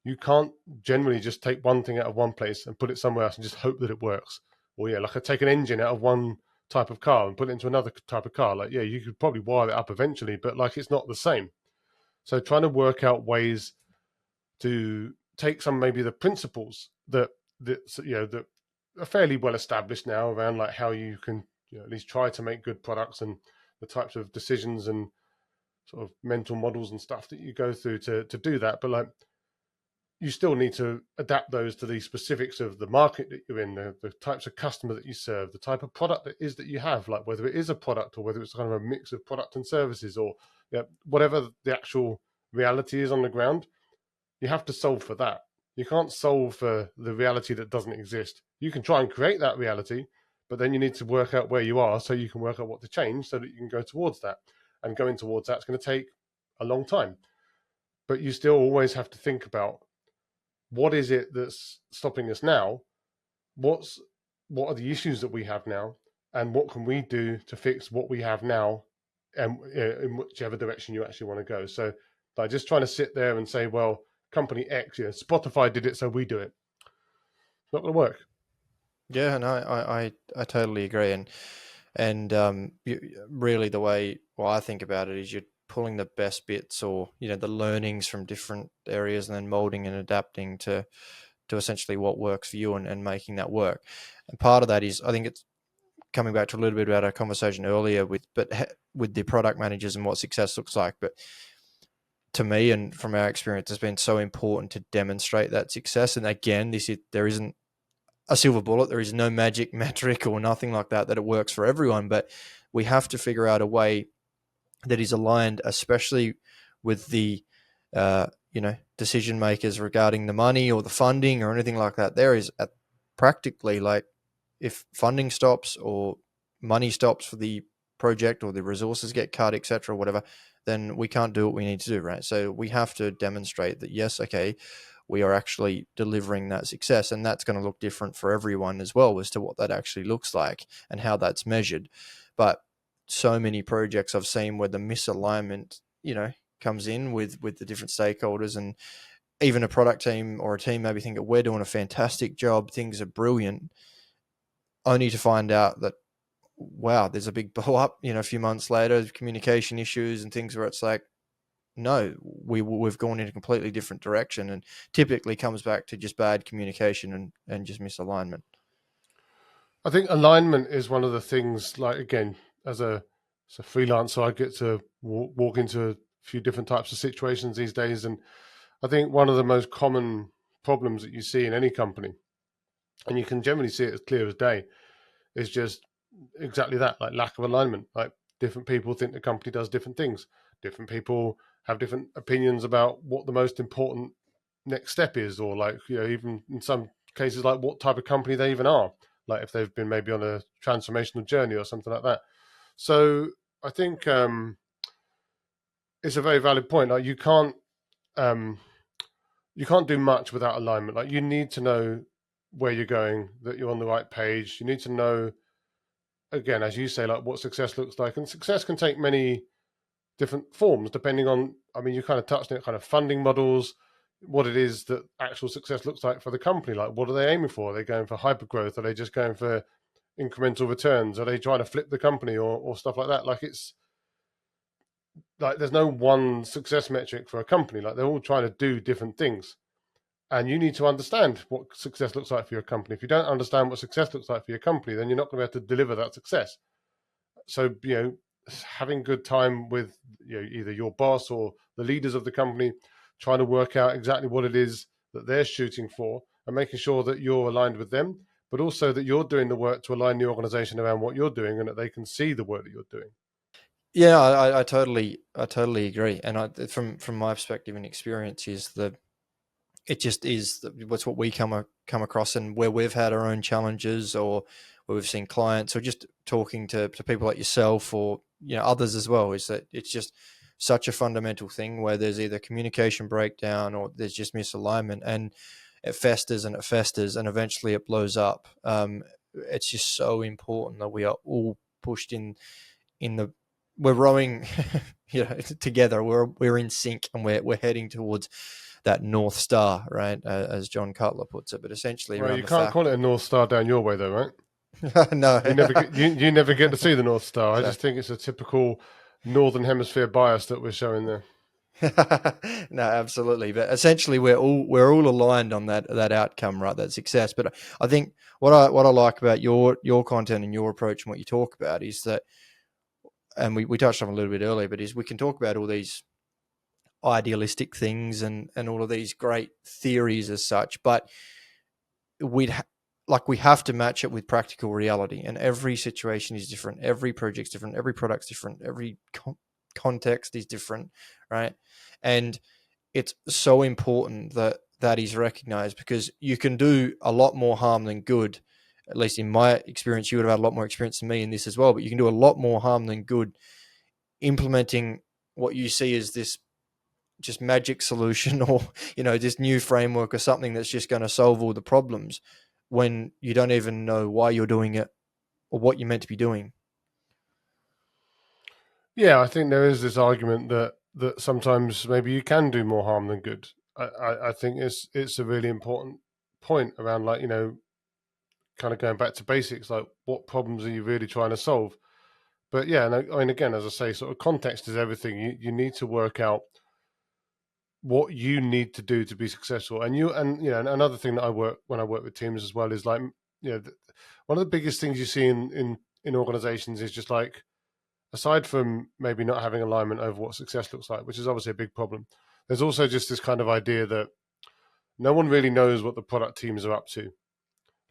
S1: you can't generally just take one thing out of one place and put it somewhere else and just hope that it works. Or like, I take an engine out of one type of car and put it into another type of car. Like, you could probably wire it up eventually, but like, it's not the same. So trying to work out ways to take some, maybe the principles that are fairly well established now around, like, how you can at least try to make good products, and the types of decisions and sort of mental models and stuff that you go through to do that. But like, you still need to adapt those to the specifics of the market that you're in, the types of customer that you serve, the type of product that you have, like whether it is a product or whether it's kind of a mix of product and services, or whatever the actual reality is on the ground. You have to solve for that. You can't solve for the reality that doesn't exist. You can try and create that reality, but then you need to work out where you are so you can work out what to change so that you can go towards that. And going towards that's going to take a long time. But you still always have to think about, what is it that's stopping us now? What are the issues that we have now? And what can we do to fix what we have now, and in whichever direction you actually want to go? So by just trying to sit there and say, well, company X, Spotify did it, so we do it. It's not going to work.
S2: Yeah, no, I totally agree. And really, the way I think about it is, you're pulling the best bits, or the learnings from different areas, and then molding and adapting to essentially what works for you, and making that work. And part of that is, I think it's coming back to a little bit about our conversation earlier with the product managers and what success looks like. But to me, and from our experience, it's been so important to demonstrate that success. And again, there isn't a silver bullet. There is no magic metric or nothing like that it works for everyone. But we have to figure out a way that is aligned, especially with the decision makers regarding the money or the funding or anything like that. There is practically, like, if funding stops or money stops for the project, or the resources get cut, etc., whatever, then we can't do what we need to do, right? So we have to demonstrate that, yes, okay, we are actually delivering that success, and that's going to look different for everyone as well, as to what that actually looks like and how that's measured. But so many projects I've seen where the misalignment, comes in with the different stakeholders, and even a product team or a team maybe think that we're doing a fantastic job, things are brilliant, only to find out that, wow, there's a big blow up, a few months later, communication issues and things where it's like, no, we've gone in a completely different direction, and typically comes back to just bad communication and just misalignment.
S1: I think alignment is one of the things, like, again, as a freelancer, I get to walk into a few different types of situations these days. And I think one of the most common problems that you see in any company, and you can generally see it as clear as day, is just exactly that, like lack of alignment. Like, different people think the company does different things. Different people have different opinions about what the most important next step is, or, like, even in some cases, like what type of company they even are, like if they've been maybe on a transformational journey or something like that. So I think it's a very valid point. Like, you can't do much without alignment. Like, you need to know where you're going, that you're on the right page. You need to know, again, as you say, like what success looks like. And success can take many different forms depending on, I mean, you kind of touched on it, kind of funding models, what it is that actual success looks like for the company. Like, what are they aiming for? Are they going for hyper growth? Are they just going for incremental returns? Are they trying to flip the company, or stuff like that? Like, it's like there's no one success metric for a company. Like, they're all trying to do different things. And you need to understand what success looks like for your company. If you don't understand what success looks like for your company, then you're not going to be able to deliver that success. So, having good time with either your boss or the leaders of the company, trying to work out exactly what it is that they're shooting for, and making sure that you're aligned with them, but also that you're doing the work to align the organization around what you're doing, and that they can see the work that you're doing.
S2: Yeah, I totally agree. And from my perspective and experience, it just is what's what we come across, and where we've had our own challenges, or where we've seen clients, or just talking to people like yourself, or others as well, is that it's just such a fundamental thing where there's either communication breakdown or there's just misalignment, and it festers and eventually it blows up. It's just so important that we are all pushed in the we're rowing together, we're in sync, and we're heading towards that North Star, right? As John Cutler puts it, but essentially,
S1: Well, you can't call it a North Star down your way, though, right?
S2: No,
S1: you never get to see the North Star. I
S2: So-
S1: just think it's a typical Northern Hemisphere bias that we're showing there.
S2: No, absolutely. But essentially, we're all aligned on that outcome, right? That success. But I think what I like about your content and your approach and what you talk about is that, and we touched on a little bit earlier, but is we can talk about all these idealistic things and all of these great theories as such, but we have to match it with practical reality, and every situation is different, every project's different, every product's different, every context is different, right? And it's so important that is recognized, because you can do a lot more harm than good. At least in my experience, you would have had a lot more experience than me in this as well, but you can do a lot more harm than good implementing what you see as this just magic solution, or this new framework or something that's just going to solve all the problems, when you don't even know why you're doing it or what you're meant to be doing.
S1: Yeah, I think there is this argument that sometimes maybe you can do more harm than good. I think it's a really important point around, like, kind of going back to basics, like what problems are you really trying to solve? But yeah, and I mean, again, as I say, sort of context is everything. You need to work out what you need to do to be successful. And another thing that when I work with teams as well is, like, one of the biggest things you see in organizations is just, like, aside from maybe not having alignment over what success looks like, which is obviously a big problem, there's also just this kind of idea that no one really knows what the product teams are up to.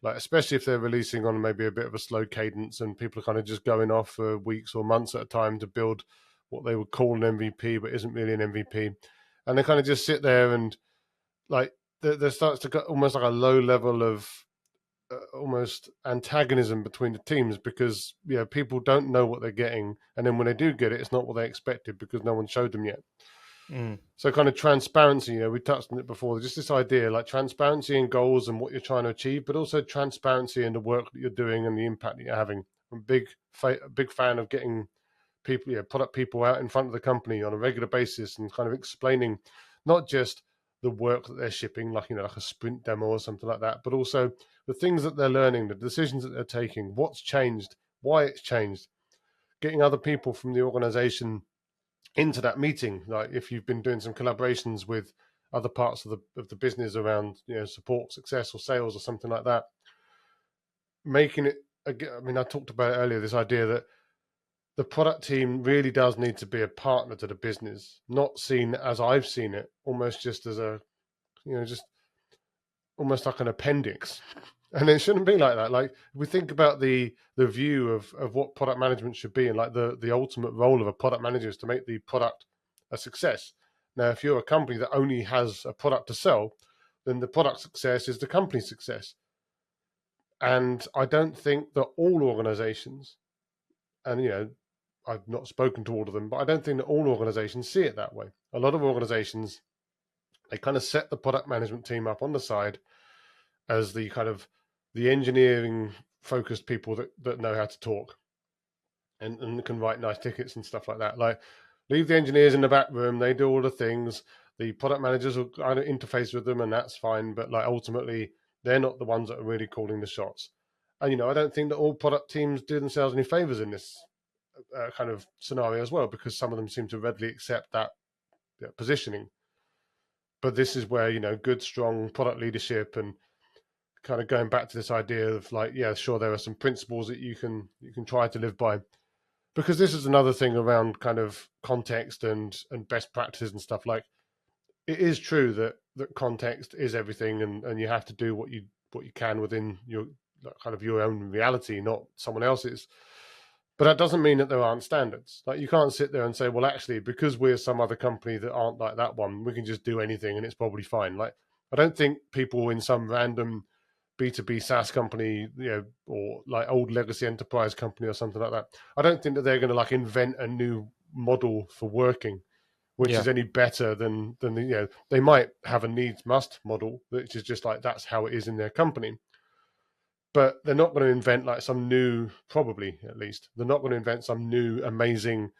S1: Like, especially if they're releasing on maybe a bit of a slow cadence, and people are kind of just going off for weeks or months at a time to build what they would call an MVP, but isn't really an MVP. And they kind of just sit there, and, like, there starts to get almost like a low level of almost antagonism between the teams, because people don't know what they're getting, and then when they do get it, it's not what they expected because no one showed them yet. So kind of transparency, we touched on it before, just this idea, like transparency in goals and what you're trying to achieve, but also transparency in the work that you're doing and the impact that you're having. I'm a big fan of getting people, product people out in front of the company on a regular basis, and kind of explaining not just the work that they're shipping, like, like a sprint demo or something like that, but also the things that they're learning, the decisions that they're taking, what's changed, why it's changed, getting other people from the organization into that meeting. Like if you've been doing some collaborations with other parts of the business around, support, success, or sales, or something like that, making it. I talked about it earlier, this idea that the product team really does need to be a partner to the business, not seen as I've seen it, almost just as a, just almost like an appendix. And it shouldn't be like that. Like we think about the view of what product management should be, and like the ultimate role of a product manager is to make the product a success. Now, if you're a company that only has a product to sell, then the product success is the company's success. And I don't think that all organizations, and I've not spoken to all of them, but I don't think that all organizations see it that way. A lot of organizations, they kind of set the product management team up on the side as the kind of the engineering focused people that know how to talk and can write nice tickets and stuff like that. Like leave the engineers in the back room, they do all the things. The product managers will kind of interface with them, and that's fine. But like ultimately, they're not the ones that are really calling the shots. And I don't think that all product teams do themselves any favors in this kind of scenario as well, because some of them seem to readily accept that positioning. But this is where good, strong product leadership and kind of going back to this idea of like, yeah, sure, there are some principles that you can try to live by, because this is another thing around kind of context and best practices and stuff. Like it is true that context is everything, and you have to do what you can within your kind of your own reality, not someone else's. But that doesn't mean that there aren't standards. Like you can't sit there and say, well, actually, because we're some other company that aren't like that one, we can just do anything and it's probably fine. Like I don't think people in some random B2B SaaS company, or like old legacy enterprise company or something like that, I don't think that they're going to like invent a new model for working, which is any better than they might have a needs must model, which is just like that's how it is in their company. But they're not going to invent like some new, probably at least, they're not going to invent some new amazing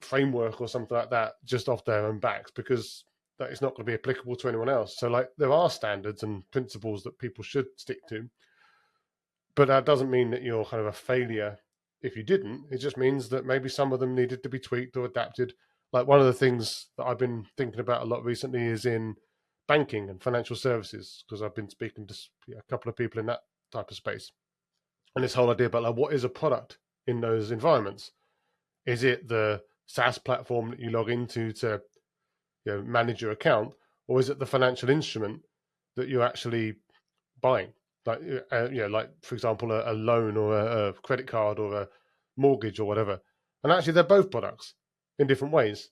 S1: framework or something like that just off their own backs, because that is not going to be applicable to anyone else. So like there are standards and principles that people should stick to, but that doesn't mean that you're kind of a failure if you didn't. It just means that maybe some of them needed to be tweaked or adapted. Like one of the things that I've been thinking about a lot recently is in banking and financial services, because I've been speaking to a couple of people in that type of space. And this whole idea about like, what is a product in those environments? Is it the SaaS platform that you log into to manage your account, or is it the financial instrument that you're actually buying? Like, like for example, a loan or a credit card or a mortgage or whatever. And actually, they're both products in different ways.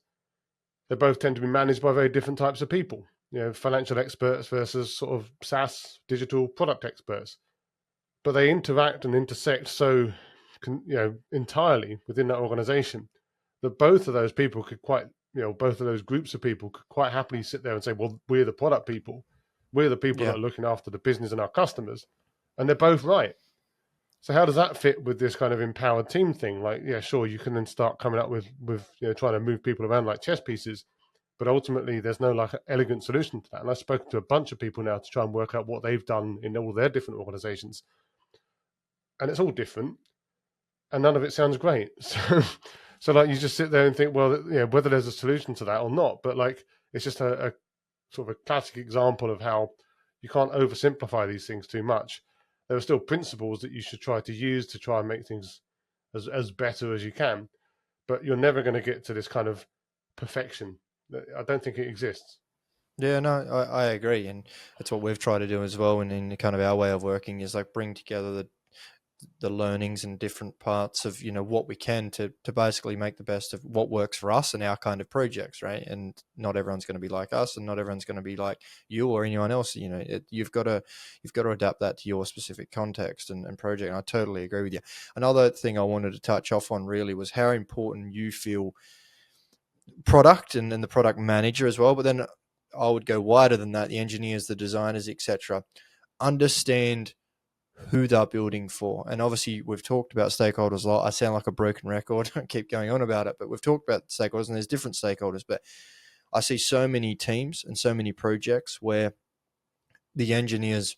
S1: They both tend to be managed by very different types of people. Financial experts versus sort of SaaS digital product experts. But they interact and intersect so, entirely within that organization that both of those people could both of those groups of people could quite happily sit there and say, well, we're the product people. We're the people that are looking after the business and our customers. And they're both right. So how does that fit with this kind of empowered team thing? Like, yeah, sure, you can then start coming up with trying to move people around like chess pieces. But ultimately, there's no like elegant solution to that. And I've spoken to a bunch of people now to try and work out what they've done in all their different organizations. And it's all different. And none of it sounds great. So like you just sit there and think, well, whether there's a solution to that or not. But like it's just a sort of a classic example of how you can't oversimplify these things too much. There are still principles that you should try to use to try and make things as better as you can. But you're never going to get to this kind of perfection. I don't think it exists.
S2: Yeah, no, I agree. And that's what we've tried to do as well. And in kind of our way of working is like bring together the learnings and different parts of what we can to basically make the best of what works for us and our kind of projects, right? And not everyone's going to be like us, and not everyone's going to be like you or anyone else. You've got to adapt that to your specific context and project. And I totally agree with you. Another thing I wanted to touch off on really was how important you feel product and the product manager as well, but then I would go wider than that, the engineers, the designers, etc., understand who they're building for. And obviously we've talked about stakeholders a lot. I sound like a broken record. I keep going on about it, but we've talked about stakeholders, and there's different stakeholders. But I see so many teams and so many projects where the engineers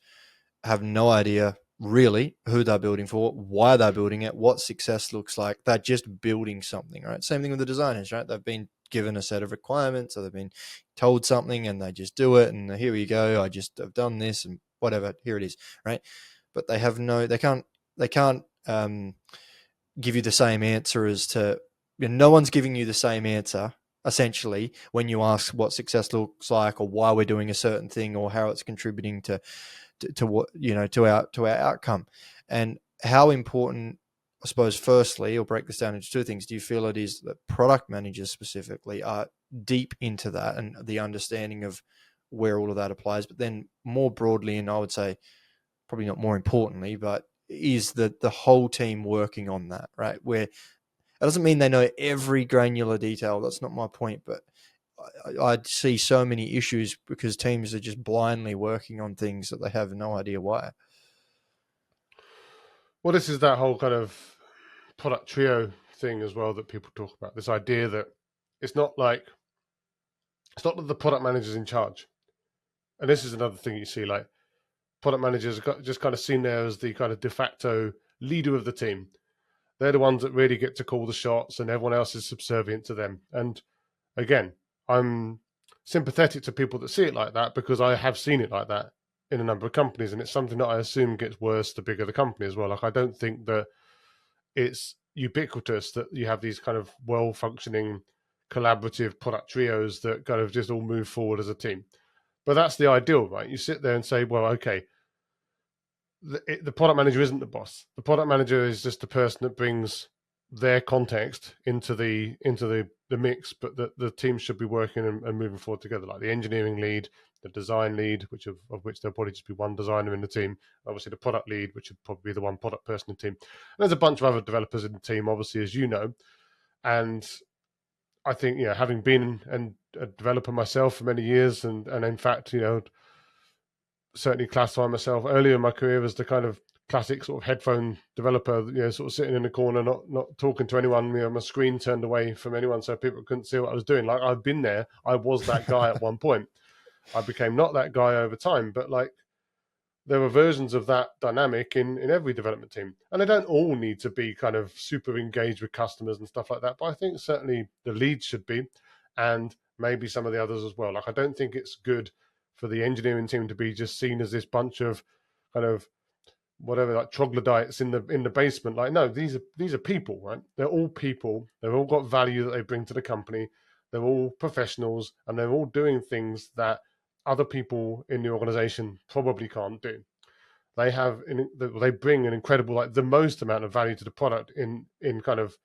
S2: have no idea really who they're building for, why they're building it, what success looks like. They're just building something, right? Same thing with the designers, right? They've been given a set of requirements, or they've been told something and they just do it. And here we go. I've done this and whatever, here it is, right? But they can't give you the same answer as to, no one's giving you the same answer essentially when you ask what success looks like, or why we're doing a certain thing, or how it's contributing to what, to our outcome. And how important, I suppose, firstly, or break this down into two things, do you feel it is that product managers specifically are deep into that and the understanding of where all of that applies, but then more broadly, and I would say probably not more importantly, but is that the whole team working on that, right? Where it doesn't mean they know every granular detail. That's not my point, but I see so many issues because teams are just blindly working on things that they have no idea why.
S1: Well, this is that whole kind of product trio thing as well that people talk about. This idea that it's not that the product manager's in charge. And this is another thing you see, like product managers are just kind of seen there as the kind of de facto leader of the team. They're the ones that really get to call the shots, and everyone else is subservient to them. And again, I'm sympathetic to people that see it like that, because I have seen it like that in a number of companies, and it's something that I assume gets worse the bigger the company as well. Like, I don't think that it's ubiquitous that you have these kind of well-functioning collaborative product trios that kind of just all move forward as a team. But that's the ideal, right? You sit there and say, well, okay, the product manager isn't the boss. The product manager is just the person that brings their context into the mix, but the team should be working and moving forward together. Like the engineering lead, the design lead, of which there'll probably just be one designer in the team. Obviously, the product lead, which would probably be the one product person in the team. And there's a bunch of other developers in the team, obviously, as you know. And I think, having been a developer myself for many years, and in fact, certainly classify myself earlier in my career as the kind of classic sort of headphone developer, sort of sitting in the corner, not talking to anyone, my screen turned away from anyone so people couldn't see what I was doing. Like, I've been there. I was that guy at one point. I became not that guy over time, but like, there are versions of that dynamic in every development team. And they don't all need to be kind of super engaged with customers and stuff like that. But I think certainly the lead should be, and maybe some of the others as well. Like, I don't think it's good for the engineering team to be just seen as this bunch of kind of whatever, like troglodytes in the basement. Like, no, these are people, right? They're all people. They've all got value that they bring to the company. They're all professionals, and they're all doing things that other people in the organization probably can't do. They bring an incredible, like the most amount of value to the product in kind of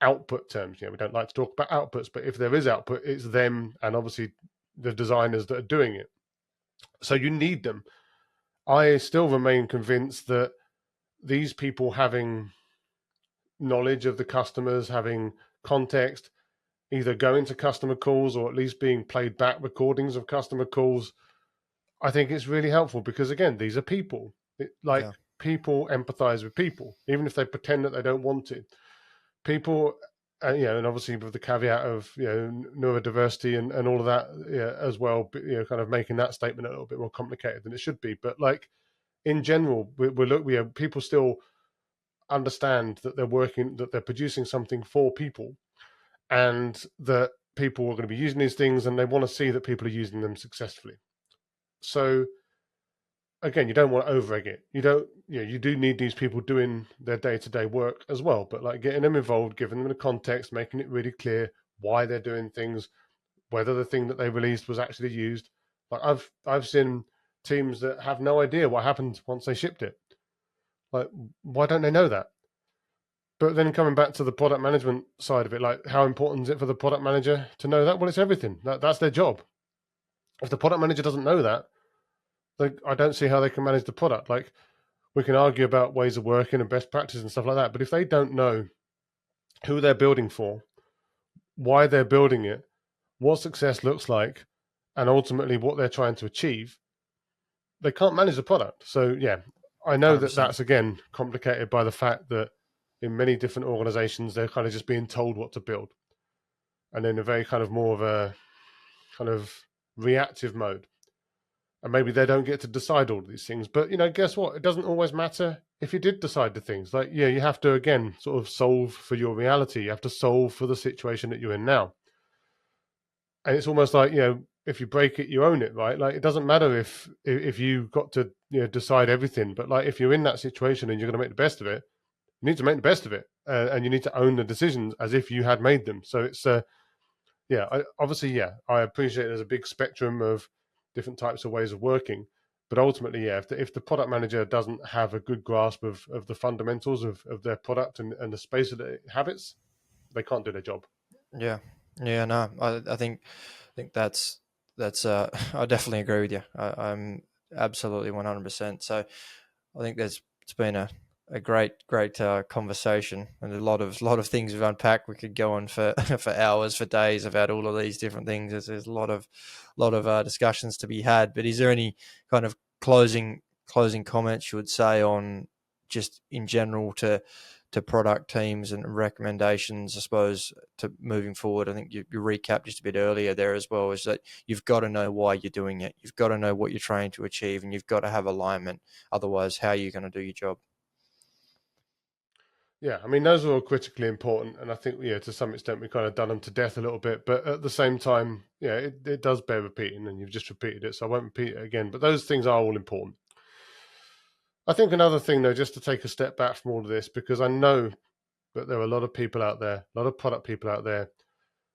S1: output terms. We don't like to talk about outputs, but if there is output, it's them and obviously the designers that are doing it. So you need them. I still remain convinced that these people having knowledge of the customers, having context, either going to customer calls or at least being played back recordings of customer calls, I think it's really helpful, because again, these are people. People empathize with people, even if they pretend that they don't want to. People, and obviously with the caveat of neurodiversity and all of that as well, kind of making that statement a little bit more complicated than it should be. But like in general, people still understand that they're producing something for people, and that people are going to be using these things, and they want to see that people are using them successfully. So again, you don't want to over-egg it. You do need these people doing their day-to-day work as well, but like getting them involved, giving them the context, making it really clear why they're doing things, whether the thing that they released was actually used. Like I've seen teams that have no idea what happened once they shipped it. Like, why don't they know that? But then coming back to the product management side of it, like, how important is it for the product manager to know that? Well, it's everything. That's their job. If the product manager doesn't know that, I don't see how they can manage the product. Like, we can argue about ways of working and best practice and stuff like that, but if they don't know who they're building for, why they're building it, what success looks like, and ultimately what they're trying to achieve, they can't manage the product. So yeah, I know
S2: 100%.
S1: that's again complicated by the fact that in many different organizations, they're kind of just being told what to build. And then a very kind of more of a kind of reactive mode. And maybe they don't get to decide all of these things. But, guess what? It doesn't always matter if you did decide the things. Like, you have to, again, sort of solve for your reality. You have to solve for the situation that you're in now. And it's almost like, if you break it, you own it, right? Like, it doesn't matter if you got to, decide everything. But, like, if you're in that situation and you're going to make the best of it, you need to make the best of it. And you need to own the decisions as if you had made them. So it's, I appreciate there's a big spectrum of different types of ways of working, but ultimately, if the product manager doesn't have a good grasp of the fundamentals of their product and the space that it inhabits, they can't do their job.
S2: Yeah, no, I think that's I definitely agree with you. I'm absolutely 100%. So I think it's been a great conversation, and a lot of things we've unpacked. We could go on for for hours, for days about all of these different things. There's a lot of discussions to be had. But is there any kind of closing comments you would say on just in general to product teams and recommendations, I suppose, to moving forward? I think you recapped just a bit earlier there as well, is that you've got to know why you're doing it. You've got to know what you're trying to achieve, and you've got to have alignment. Otherwise, how are you going to do your job?
S1: Yeah, I mean, those are all critically important. And I think, to some extent, we've kind of done them to death a little bit. But at the same time, it does bear repeating, and you've just repeated it. So I won't repeat it again. But those things are all important. I think another thing, though, just to take a step back from all of this, because I know that there are a lot of people out there, a lot of product people out there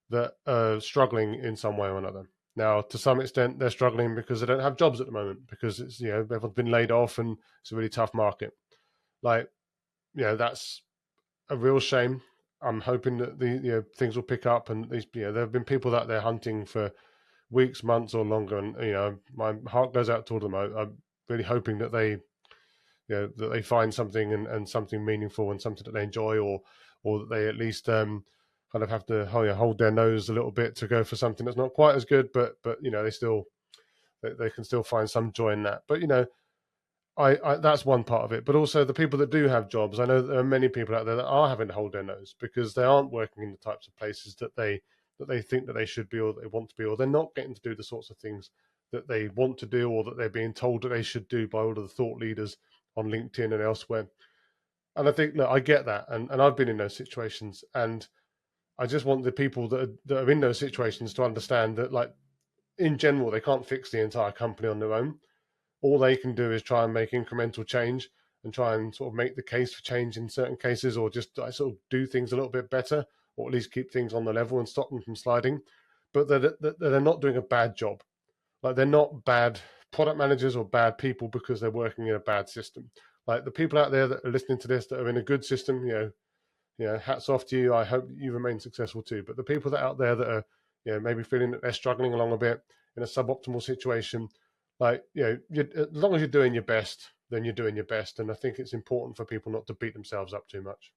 S1: that are struggling in some way or another. Now, to some extent, they're struggling because they don't have jobs at the moment, because it's, everyone's been laid off and it's a really tough market. Like, that's a real shame. I'm hoping that the things will pick up, and these, there have been people out there hunting for weeks, months, or longer, and my heart goes out to all of them. I'm really hoping that they that they find something and something meaningful and something that they enjoy, or that they at least kind of have to hold their nose a little bit to go for something that's not quite as good, but they can still find some joy in that. But I that's one part of it. But also the people that do have jobs, I know there are many people out there that are having to hold their nose because they aren't working in the types of places that they think that they should be, or that they want to be, or they're not getting to do the sorts of things that they want to do, or that they're being told that they should do by all of the thought leaders on LinkedIn and elsewhere. And I think, look, I get that, and I've been in those situations, and I just want the people that are in those situations to understand that, like, in general, they can't fix the entire company on their own. All they can do is try and make incremental change and try and sort of make the case for change in certain cases, or just sort of do things a little bit better, or at least keep things on the level and stop them from sliding. But they're not doing a bad job. Like, they're not bad product managers or bad people because they're working in a bad system. Like, the people out there that are listening to this that are in a good system, hats off to you. I hope you remain successful too. But the people that are out there that are, maybe feeling that they're struggling along a bit in a suboptimal situation, like, as long as you're doing your best, then you're doing your best. And I think it's important for people not to beat themselves up too much.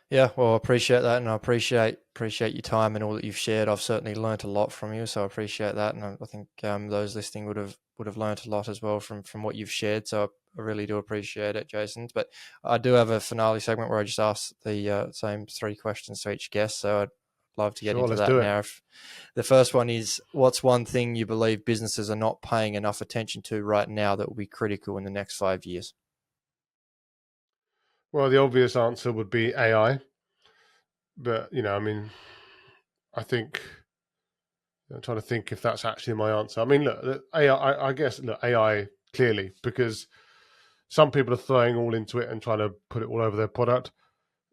S2: Yeah, well, I appreciate that, and I appreciate your time and all that you've shared. I've certainly learned a lot from you, so I appreciate that, and I think those listening would have learned a lot as well from what you've shared. So I really do appreciate it, Jason. But I do have a finale segment where I just ask the same 3 questions to each guest. So I'd love to get into that now. The first one is, what's one thing you believe businesses are not paying enough attention to right now that will be critical in the next 5 years?
S1: Well, the obvious answer would be AI. But, I think, I'm trying to think if that's actually my answer. I mean, look, AI, I guess, AI clearly, because some people are throwing all into it and trying to put it all over their product.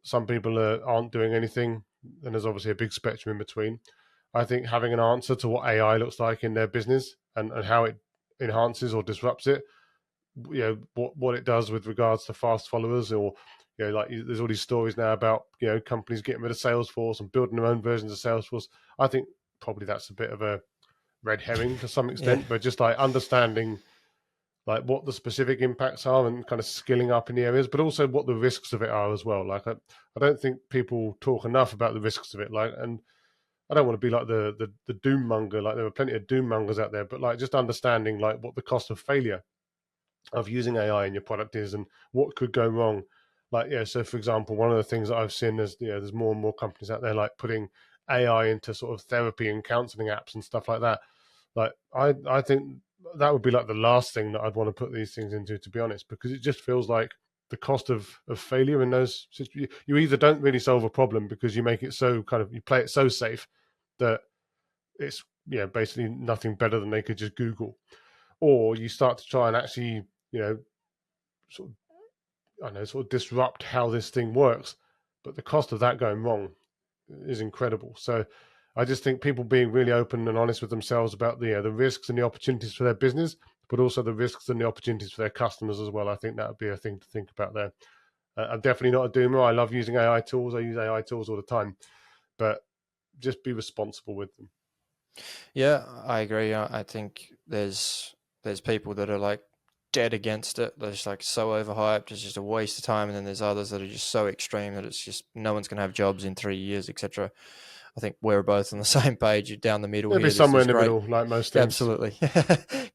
S1: Some people aren't doing anything, and there's obviously a big spectrum in between. I think having an answer to what AI looks like in their business and how it enhances or disrupts it, what it does with regards to fast followers, or like, there's all these stories now about companies getting rid of Salesforce and building their own versions of Salesforce. I think probably that's a bit of a red herring to some extent, but just like understanding like what the specific impacts are and kind of skilling up in the areas, but also what the risks of it are as well. Like, I don't think people talk enough about the risks of it. Like, and I don't want to be like the doom monger. Like, there are plenty of doom mongers out there, but like, just understanding like what the cost of failure of using AI in your product is and what could go wrong. Like, so for example, one of the things that I've seen is, there's more and more companies out there like putting AI into sort of therapy and counseling apps and stuff like that. Like I think that would be like the last thing that I'd want to put these things into, to be honest, because it just feels like the cost of failure in those, you either don't really solve a problem because you make it so kind of, you play it so safe that it's basically nothing better than they could just Google, or you start to try and actually sort of, I don't know, sort of disrupt how this thing works, but the cost of that going wrong is incredible. So I just think people being really open and honest with themselves about the risks and the opportunities for their business, but also the risks and the opportunities for their customers as well. I think that would be a thing to think about there. I'm definitely not a doomer. I love using AI tools. I use AI tools all the time, but just be responsible with them.
S2: Yeah, I agree. I think there's people that are like dead against it. They're just like so overhyped. It's just a waste of time. And then there's others that are just so extreme that it's just no one's going to have jobs in 3 years, etc. I think we're both on the same page. You're down the middle
S1: Maybe
S2: here.
S1: somewhere in the middle, like most things.
S2: Absolutely.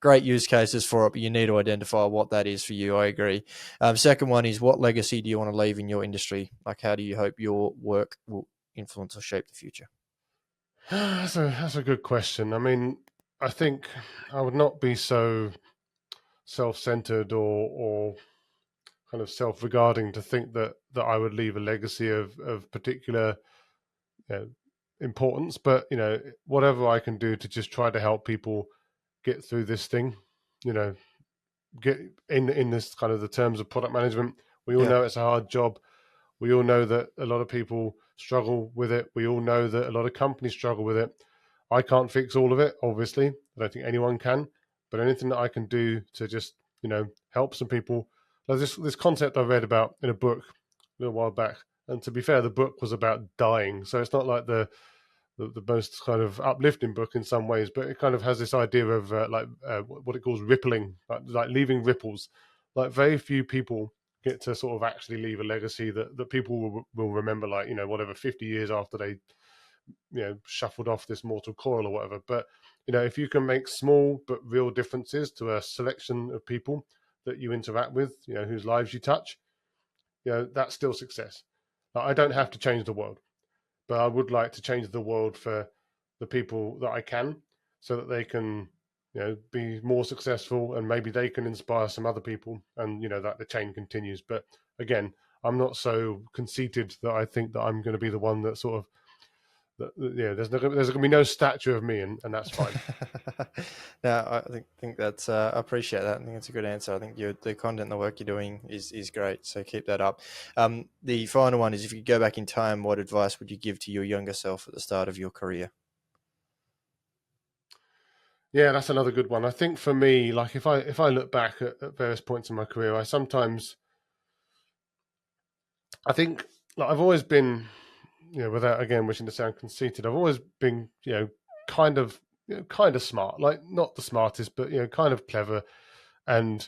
S2: Great use cases for it, but you need to identify what that is for you. I agree. Second one is, what legacy do you want to leave in your industry? Like, how do you hope your work will influence or shape the future?
S1: That's a good question. I mean, I think I would not be so self-centered or kind of self-regarding to think that I would leave a legacy of particular importance, but whatever I can do to just try to help people get through this thing, get in this kind of the terms of product management. We all know it's a hard job. We all know that a lot of people struggle with it. We all know that a lot of companies struggle with it. I can't fix all of it, obviously. I don't think anyone can. But anything that I can do to just, help some people. There's this concept I read about in a book a little while back. And to be fair, the book was about dying. So it's not like the most kind of uplifting book in some ways, but it kind of has this idea of what it calls rippling, like leaving ripples. Like very few people get to sort of actually leave a legacy that people will remember, like, whatever, 50 years after they, shuffled off this mortal coil or whatever. But, if you can make small but real differences to a selection of people that you interact with, whose lives you touch, that's still success. Like, I don't have to change the world, but I would like to change the world for the people that I can, so that they can, be more successful, and maybe they can inspire some other people, and that the chain continues. But again, I'm not so conceited that I think that I'm going to be the one that sort of, there's going to be no statue of me, and that's fine.
S2: No, I think that's I appreciate that. I think it's a good answer. I think the content and the work you're doing is great. So keep that up. The final one is, if you could go back in time, what advice would you give to your younger self at the start of your career?
S1: Yeah, that's another good one. I think for me, like if I look back at various points in my career, I think, like, I've always been, without again wishing to sound conceited, I've always been, kind of smart, like not the smartest, but kind of clever and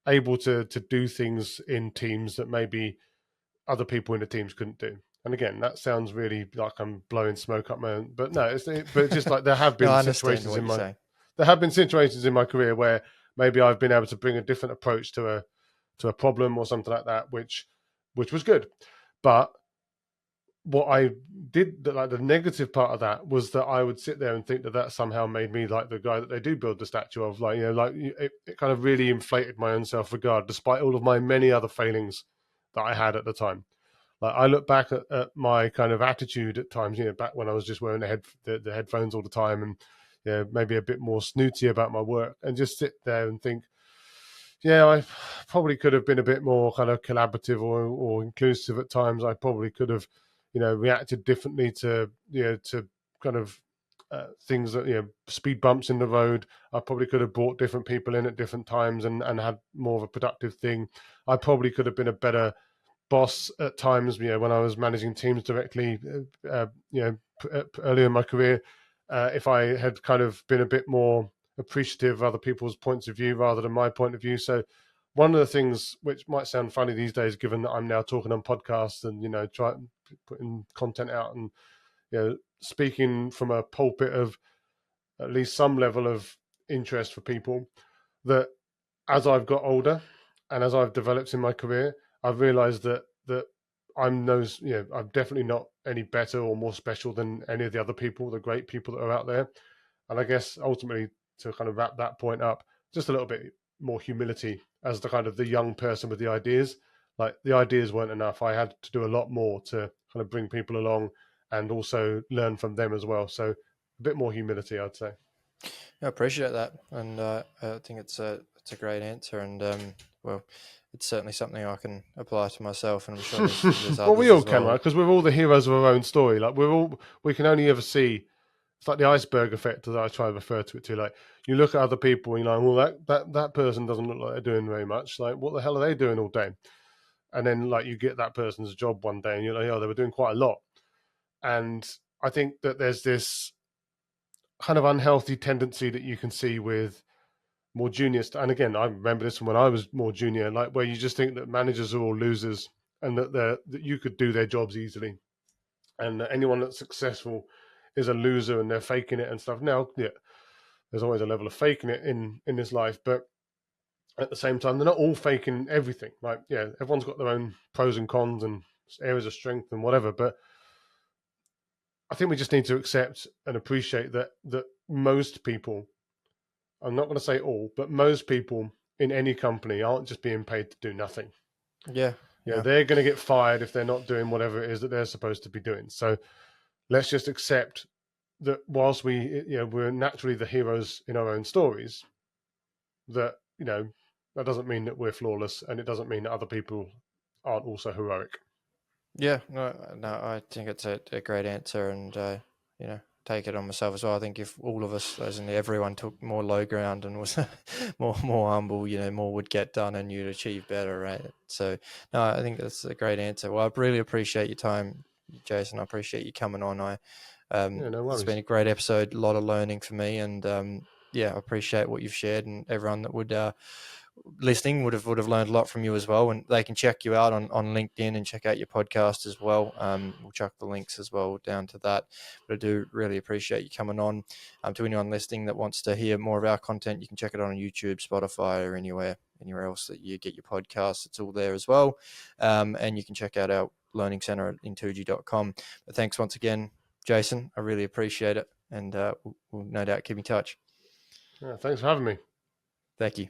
S1: able to do things in teams that maybe other people in the teams couldn't do. And again, that sounds really like I'm blowing smoke up my own, but no, but just like there have been
S2: No,
S1: situations in my career where maybe I've been able to bring a different approach to a problem or something like that, which was good. But what I did, like the negative part of that, was that I would sit there and think that somehow made me like the guy that they do build the statue of. Like, it kind of really inflated my own self-regard, despite all of my many other failings that I had at the time. Like, I look back at my kind of attitude at times, back when I was just wearing the headphones all the time, and maybe a bit more snooty about my work, and just sit there and think, I probably could have been a bit more kind of collaborative or inclusive at times. I probably could have, reacted differently to kind of things that, speed bumps in the road. I probably could have brought different people in at different times and had more of a productive thing. I probably could have been a better boss at times, when I was managing teams directly, earlier in my career, if I had kind of been a bit more appreciative of other people's points of view rather than my point of view. So one of the things, which might sound funny these days, given that I'm now talking on podcasts and, putting content out and, speaking from a pulpit of at least some level of interest for people, that as I've got older and as I've developed in my career, I've realized that I'm definitely not any better or more special than any of the other people, the great people that are out there. And I guess ultimately, to kind of wrap that point up, just a little bit more humility as the kind of the young person with the ideas. Like, the ideas weren't enough. I had to do a lot more to kind of bring people along and also learn from them as well. So a bit more humility, I'd say.
S2: I appreciate that, and I think it's a great answer, and well, it's certainly something I can apply to myself, and I'm sure there's
S1: Well,
S2: others
S1: we all
S2: as
S1: can,
S2: well.
S1: right? Because we're all the heroes of our own story. Like, we can only ever see. It's like the iceberg effect, as I try to refer to it to. Like, you look at other people, and you're like, well, that person doesn't look like they're doing very much. Like, what the hell are they doing all day? And then, like, you get that person's job one day, and you're like, oh, they were doing quite a lot. And I think that there's this kind of unhealthy tendency that you can see with more junior. And again, I remember this from when I was more junior, like, where you just think that managers are all losers and that you could do their jobs easily, and that anyone that's successful is a loser and they're faking it and stuff. Now, yeah, there's always a level of faking it in this life, but at the same time, they're not all faking everything. Like, yeah, everyone's got their own pros and cons and areas of strength and whatever, but I think we just need to accept and appreciate that most people, I'm not going to say all, but most people in any company aren't just being paid to do nothing.
S2: Yeah,
S1: They're going to get fired if they're not doing whatever it is that they're supposed to be doing. So let's just accept that whilst we're naturally the heroes in our own stories, that that doesn't mean that we're flawless, and it doesn't mean that other people aren't also heroic.
S2: Yeah, no, I think it's a great answer, and take it on myself as well. I think if all of us, as in everyone, took more low ground and was more humble, more would get done, and you'd achieve better, right? So, no, I think that's a great answer. Well, I really appreciate your time, Jason. I appreciate you coming on.
S1: No worries.
S2: It's been a great episode, a lot of learning for me, and I appreciate what you've shared, and everyone that would listening would have learned a lot from you as well. And they can check you out on LinkedIn and check out your podcast as well. We'll chuck the links as well down to that. But I do really appreciate you coming on. To anyone listening that wants to hear more of our content, you can check it out on YouTube, Spotify, or anywhere else that you get your podcasts. It's all there as well. And you can check out our learning center at intuji.com. But thanks once again, Jason. I really appreciate it. And we'll no doubt keep in touch.
S1: Yeah, thanks for having me.
S2: Thank you.